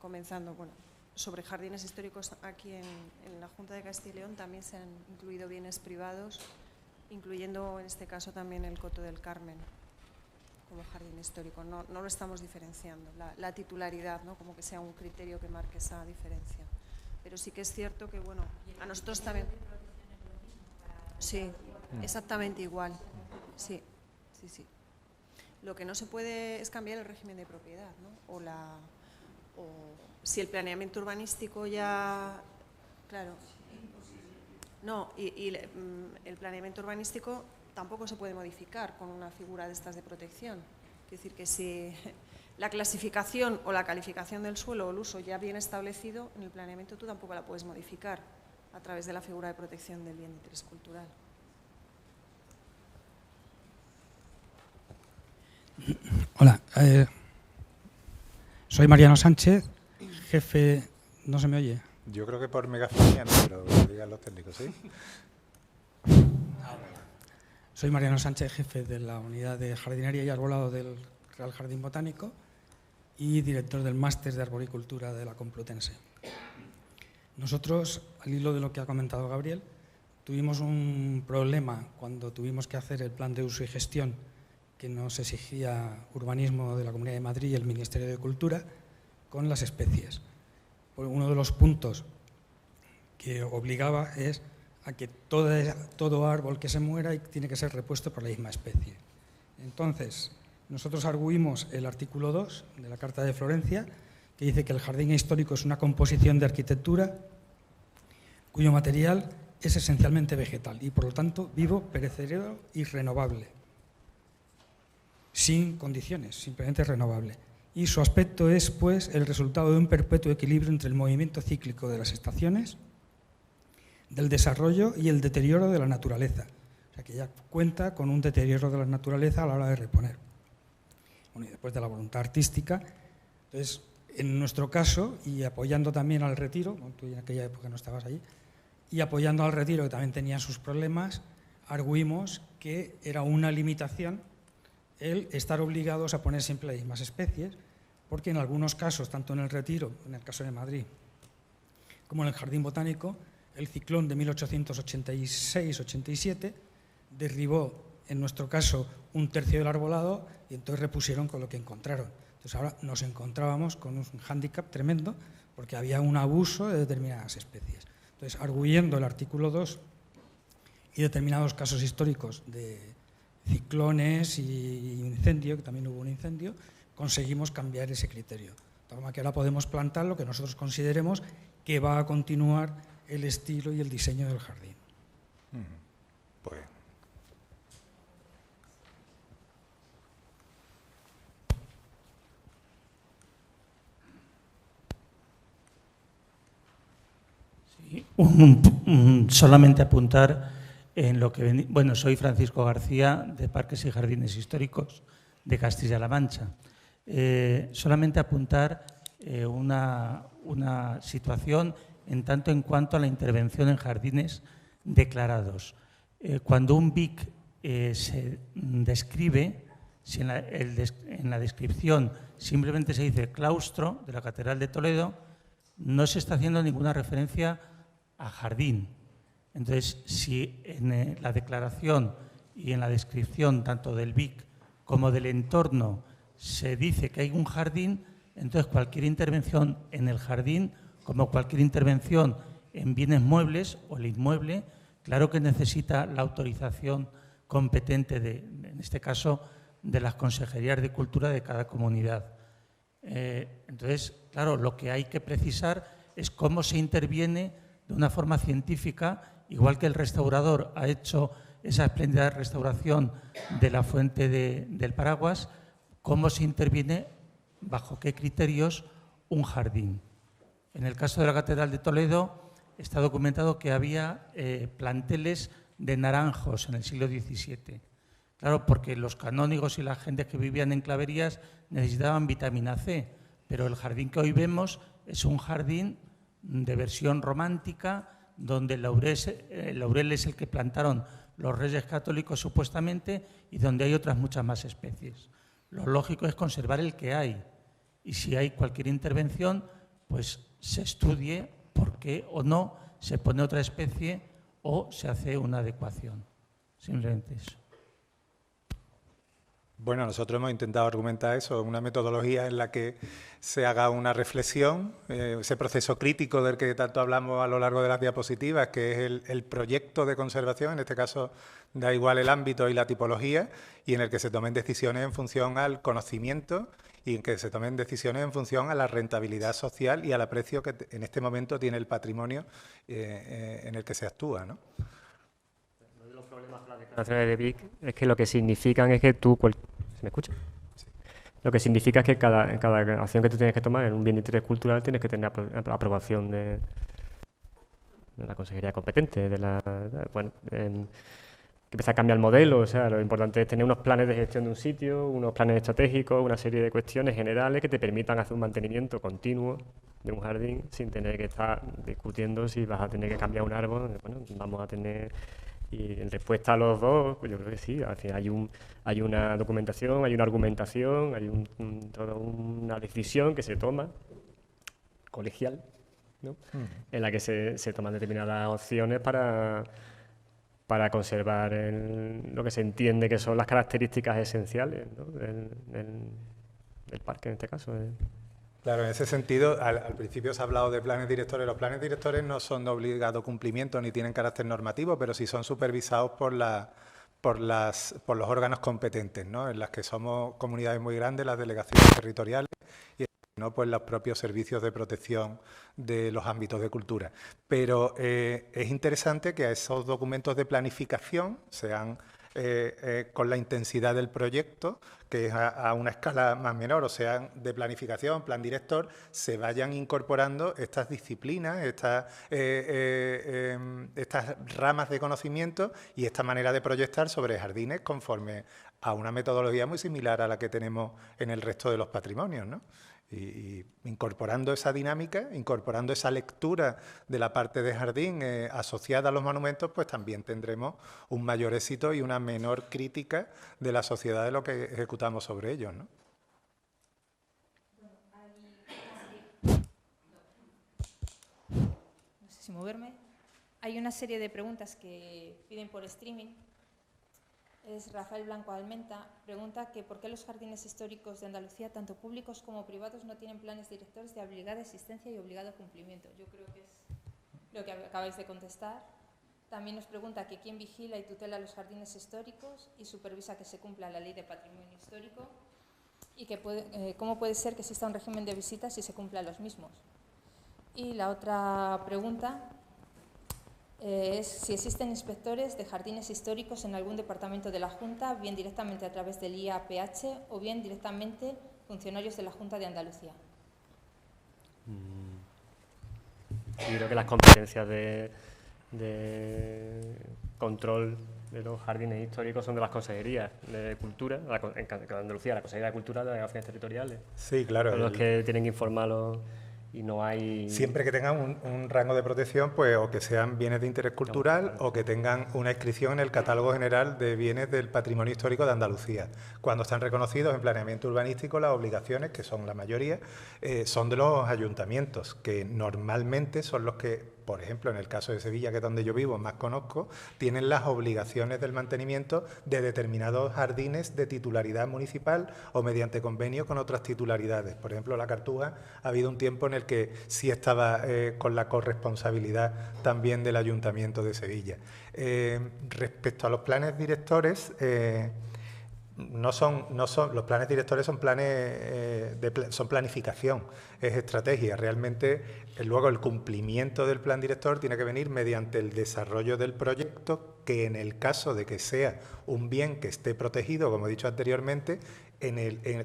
comenzando, bueno, sobre jardines históricos aquí en la Junta de Castilla y León también se han incluido bienes privados, incluyendo en este caso también el Coto del Carmen como jardín histórico. No lo estamos diferenciando, la titularidad, ¿no? Como que sea un criterio que marque esa diferencia. Pero sí que es cierto que, bueno, a nosotros también... Sí, exactamente igual. Sí. Lo que no se puede es cambiar el régimen de propiedad, ¿no? O si el planeamiento urbanístico ya... Claro. No, y el planeamiento urbanístico tampoco se puede modificar con una figura de estas de protección. Es decir, que si la clasificación o la calificación del suelo o el uso ya bien establecido, en el planeamiento tú tampoco la puedes modificar a través de la figura de protección del bien de interés cultural. Hola, soy Mariano Sánchez, jefe... ¿No se me oye? Yo creo que por megafonía no, pero lo digan los técnicos, ¿sí? Soy Mariano Sánchez, jefe de la unidad de jardinería y arbolado del Real Jardín Botánico y director del máster de arboricultura de la Complutense. Nosotros, al hilo de lo que ha comentado Gabriel, tuvimos un problema cuando tuvimos que hacer el plan de uso y gestión que nos exigía urbanismo de la Comunidad de Madrid y el Ministerio de Cultura con las especies. Uno de los puntos que obligaba es a que todo árbol que se muera tiene que ser repuesto por la misma especie. Entonces, nosotros arguimos el artículo 2 de la Carta de Florencia, que dice que el jardín histórico es una composición de arquitectura cuyo material es esencialmente vegetal y, por lo tanto, vivo, perecedero y renovable, sin condiciones, simplemente renovable. Y su aspecto es, pues, el resultado de un perpetuo equilibrio entre el movimiento cíclico de las estaciones, del desarrollo y el deterioro de la naturaleza. O sea, que ya cuenta con un deterioro de la naturaleza a la hora de reponer. Bueno, y después de la voluntad artística. Entonces, en nuestro caso, y apoyando también al Retiro, bueno, tú en aquella época no estabas allí, y apoyando al Retiro, que también tenía sus problemas, arguimos que era una limitación el estar obligados a poner siempre las mismas especies, porque en algunos casos, tanto en el Retiro, en el caso de Madrid, como en el Jardín Botánico, el ciclón de 1886-87 derribó, en nuestro caso, un tercio del arbolado y entonces repusieron con lo que encontraron. Entonces ahora nos encontrábamos con un hándicap tremendo porque había un abuso de determinadas especies. Entonces, arguyendo el artículo 2 y determinados casos históricos de ciclones y incendio, que también hubo un incendio, conseguimos cambiar ese criterio. De forma que ahora podemos plantar lo que nosotros consideremos que va a continuar el estilo y el diseño del jardín. Pues. Sí, solamente apuntar en lo que... Bueno, soy Francisco García, de Parques y Jardines Históricos de Castilla-La Mancha. Solamente apuntar una situación en tanto en cuanto a la intervención en jardines declarados. Cuando un BIC se describe, si en la descripción simplemente se dice claustro de la Catedral de Toledo, no se está haciendo ninguna referencia a jardín. Entonces, si en la declaración y en la descripción tanto del BIC como del entorno se dice que hay un jardín, entonces cualquier intervención en el jardín, como cualquier intervención en bienes muebles o el inmueble, claro que necesita la autorización competente, en este caso, de las consejerías de cultura de cada comunidad. Entonces, claro, lo que hay que precisar es cómo se interviene de una forma científica, igual que el restaurador ha hecho esa espléndida restauración de la fuente del Paraguas, cómo se interviene, bajo qué criterios, un jardín. En el caso de la Catedral de Toledo está documentado que había planteles de naranjos en el siglo XVII. Claro, porque los canónigos y la gente que vivían en Claverías necesitaban vitamina C, pero el jardín que hoy vemos es un jardín de versión romántica, donde el laurel es el que plantaron los Reyes Católicos supuestamente y donde hay otras muchas más especies. Lo lógico es conservar el que hay y si hay cualquier intervención, pues se estudie por qué o no se pone otra especie o se hace una adecuación. Simplemente eso. Bueno, nosotros hemos intentado argumentar eso, una metodología en la que se haga una reflexión, ese proceso crítico del que tanto hablamos a lo largo de las diapositivas, que es el proyecto de conservación, en este caso da igual el ámbito y la tipología, y en el que se tomen decisiones en función al conocimiento y en que se tomen decisiones en función a la rentabilidad social y al aprecio que en este momento tiene el patrimonio en el que se actúa, ¿no? Uno de los problemas con las declaraciones de BIC es que lo que significan es que tú... ¿Se me escucha? Sí. Lo que significa es que cada acción que tú tienes que tomar en un bien de interés cultural tienes que tener aprobación de la consejería competente, que empieza a cambiar el modelo. O sea, lo importante es tener unos planes de gestión de un sitio, unos planes estratégicos, una serie de cuestiones generales que te permitan hacer un mantenimiento continuo de un jardín sin tener que estar discutiendo si vas a tener que cambiar un árbol. Bueno, vamos a tener... Y en respuesta a los dos, pues yo creo que sí, al final hay una documentación, hay una argumentación, hay toda una decisión que se toma colegial, ¿no? En la que se toman determinadas opciones para conservar lo que se entiende que son las características esenciales, ¿no? del parque en este caso. Claro, en ese sentido, al principio se ha hablado de planes directores. Los planes directores no son de obligado cumplimiento ni tienen carácter normativo, pero sí son supervisados por los órganos competentes, ¿no? En las que somos comunidades muy grandes, las delegaciones territoriales y ¿no? Pues los propios servicios de protección de los ámbitos de cultura. Pero es interesante que a esos documentos de planificación sean con la intensidad del proyecto, que es a una escala más menor, o sea, de planificación, plan director, se vayan incorporando estas disciplinas, estas ramas de conocimiento y esta manera de proyectar sobre jardines conforme a una metodología muy similar a la que tenemos en el resto de los patrimonios, ¿no? Y incorporando esa dinámica, incorporando esa lectura de la parte de jardín asociada a los monumentos, pues también tendremos un mayor éxito y una menor crítica de la sociedad de lo que ejecutamos sobre ellos, ¿no? No sé si moverme. Hay una serie de preguntas que piden por streaming. Es Rafael Blanco Almenta, pregunta que por qué los jardines históricos de Andalucía, tanto públicos como privados, no tienen planes directores de obligada existencia y obligado cumplimiento. Yo creo que es lo que acabáis de contestar. También nos pregunta que quién vigila y tutela los jardines históricos y supervisa que se cumpla la ley de patrimonio histórico y que cómo puede ser que exista un régimen de visitas si se cumplan los mismos. Y la otra pregunta es si existen inspectores de jardines históricos en algún departamento de la Junta, bien directamente a través del IAPH o bien directamente funcionarios de la Junta de Andalucía. Yo creo que las competencias de control de los jardines históricos son de las consejerías de Cultura, en Andalucía, la Consejería de Cultura de las delegaciones territoriales. Sí, claro. Son los que tienen que informarlos. Y no hay... Siempre que tengan un rango de protección, pues o que sean bienes de interés cultural o que tengan una inscripción en el Catálogo General de Bienes del Patrimonio Histórico de Andalucía. Cuando están reconocidos en planeamiento urbanístico, las obligaciones, que son la mayoría, son de los ayuntamientos, que normalmente son los que, por ejemplo, en el caso de Sevilla, que es donde yo vivo, más conozco, tienen las obligaciones del mantenimiento de determinados jardines de titularidad municipal o mediante convenio con otras titularidades. Por ejemplo, la Cartuja ha habido un tiempo en el que sí estaba con la corresponsabilidad también del Ayuntamiento de Sevilla. Respecto a los planes directores, los planes directores son son planificación, es estrategia. Realmente, luego el cumplimiento del plan director tiene que venir mediante el desarrollo del proyecto, que en el caso de que sea un bien que esté protegido, como he dicho anteriormente,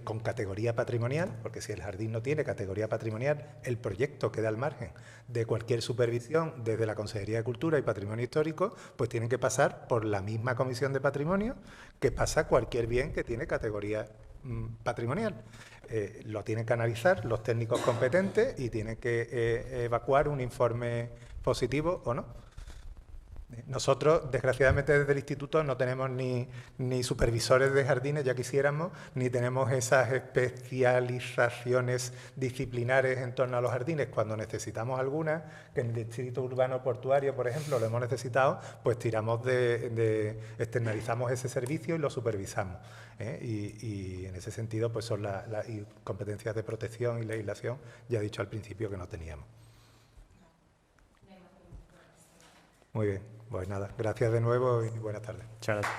con categoría patrimonial, porque si el jardín no tiene categoría patrimonial, el proyecto queda al margen de cualquier supervisión desde la Consejería de Cultura y Patrimonio Histórico, pues tienen que pasar por la misma Comisión de Patrimonio que pasa cualquier bien que tiene categoría patrimonial. Lo tienen que analizar los técnicos competentes y tienen que evacuar un informe positivo o no. Nosotros, desgraciadamente, desde el Instituto no tenemos ni supervisores de jardines, ya quisiéramos, ni tenemos esas especializaciones disciplinares en torno a los jardines. Cuando necesitamos algunas, que en el Distrito Urbano Portuario, por ejemplo, lo hemos necesitado, pues externalizamos ese servicio y lo supervisamos. Y en ese sentido, pues son las competencias de protección y legislación, ya he dicho al principio que no teníamos. Muy bien, pues nada, gracias de nuevo y buenas tardes. Muchas gracias.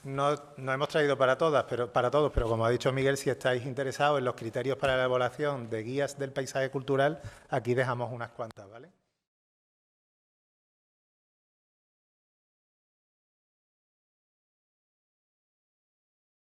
No hemos traído para todos, pero como ha dicho Miguel, si estáis interesados en los criterios para la elaboración de guías del paisaje cultural, aquí dejamos unas cuantas, ¿vale?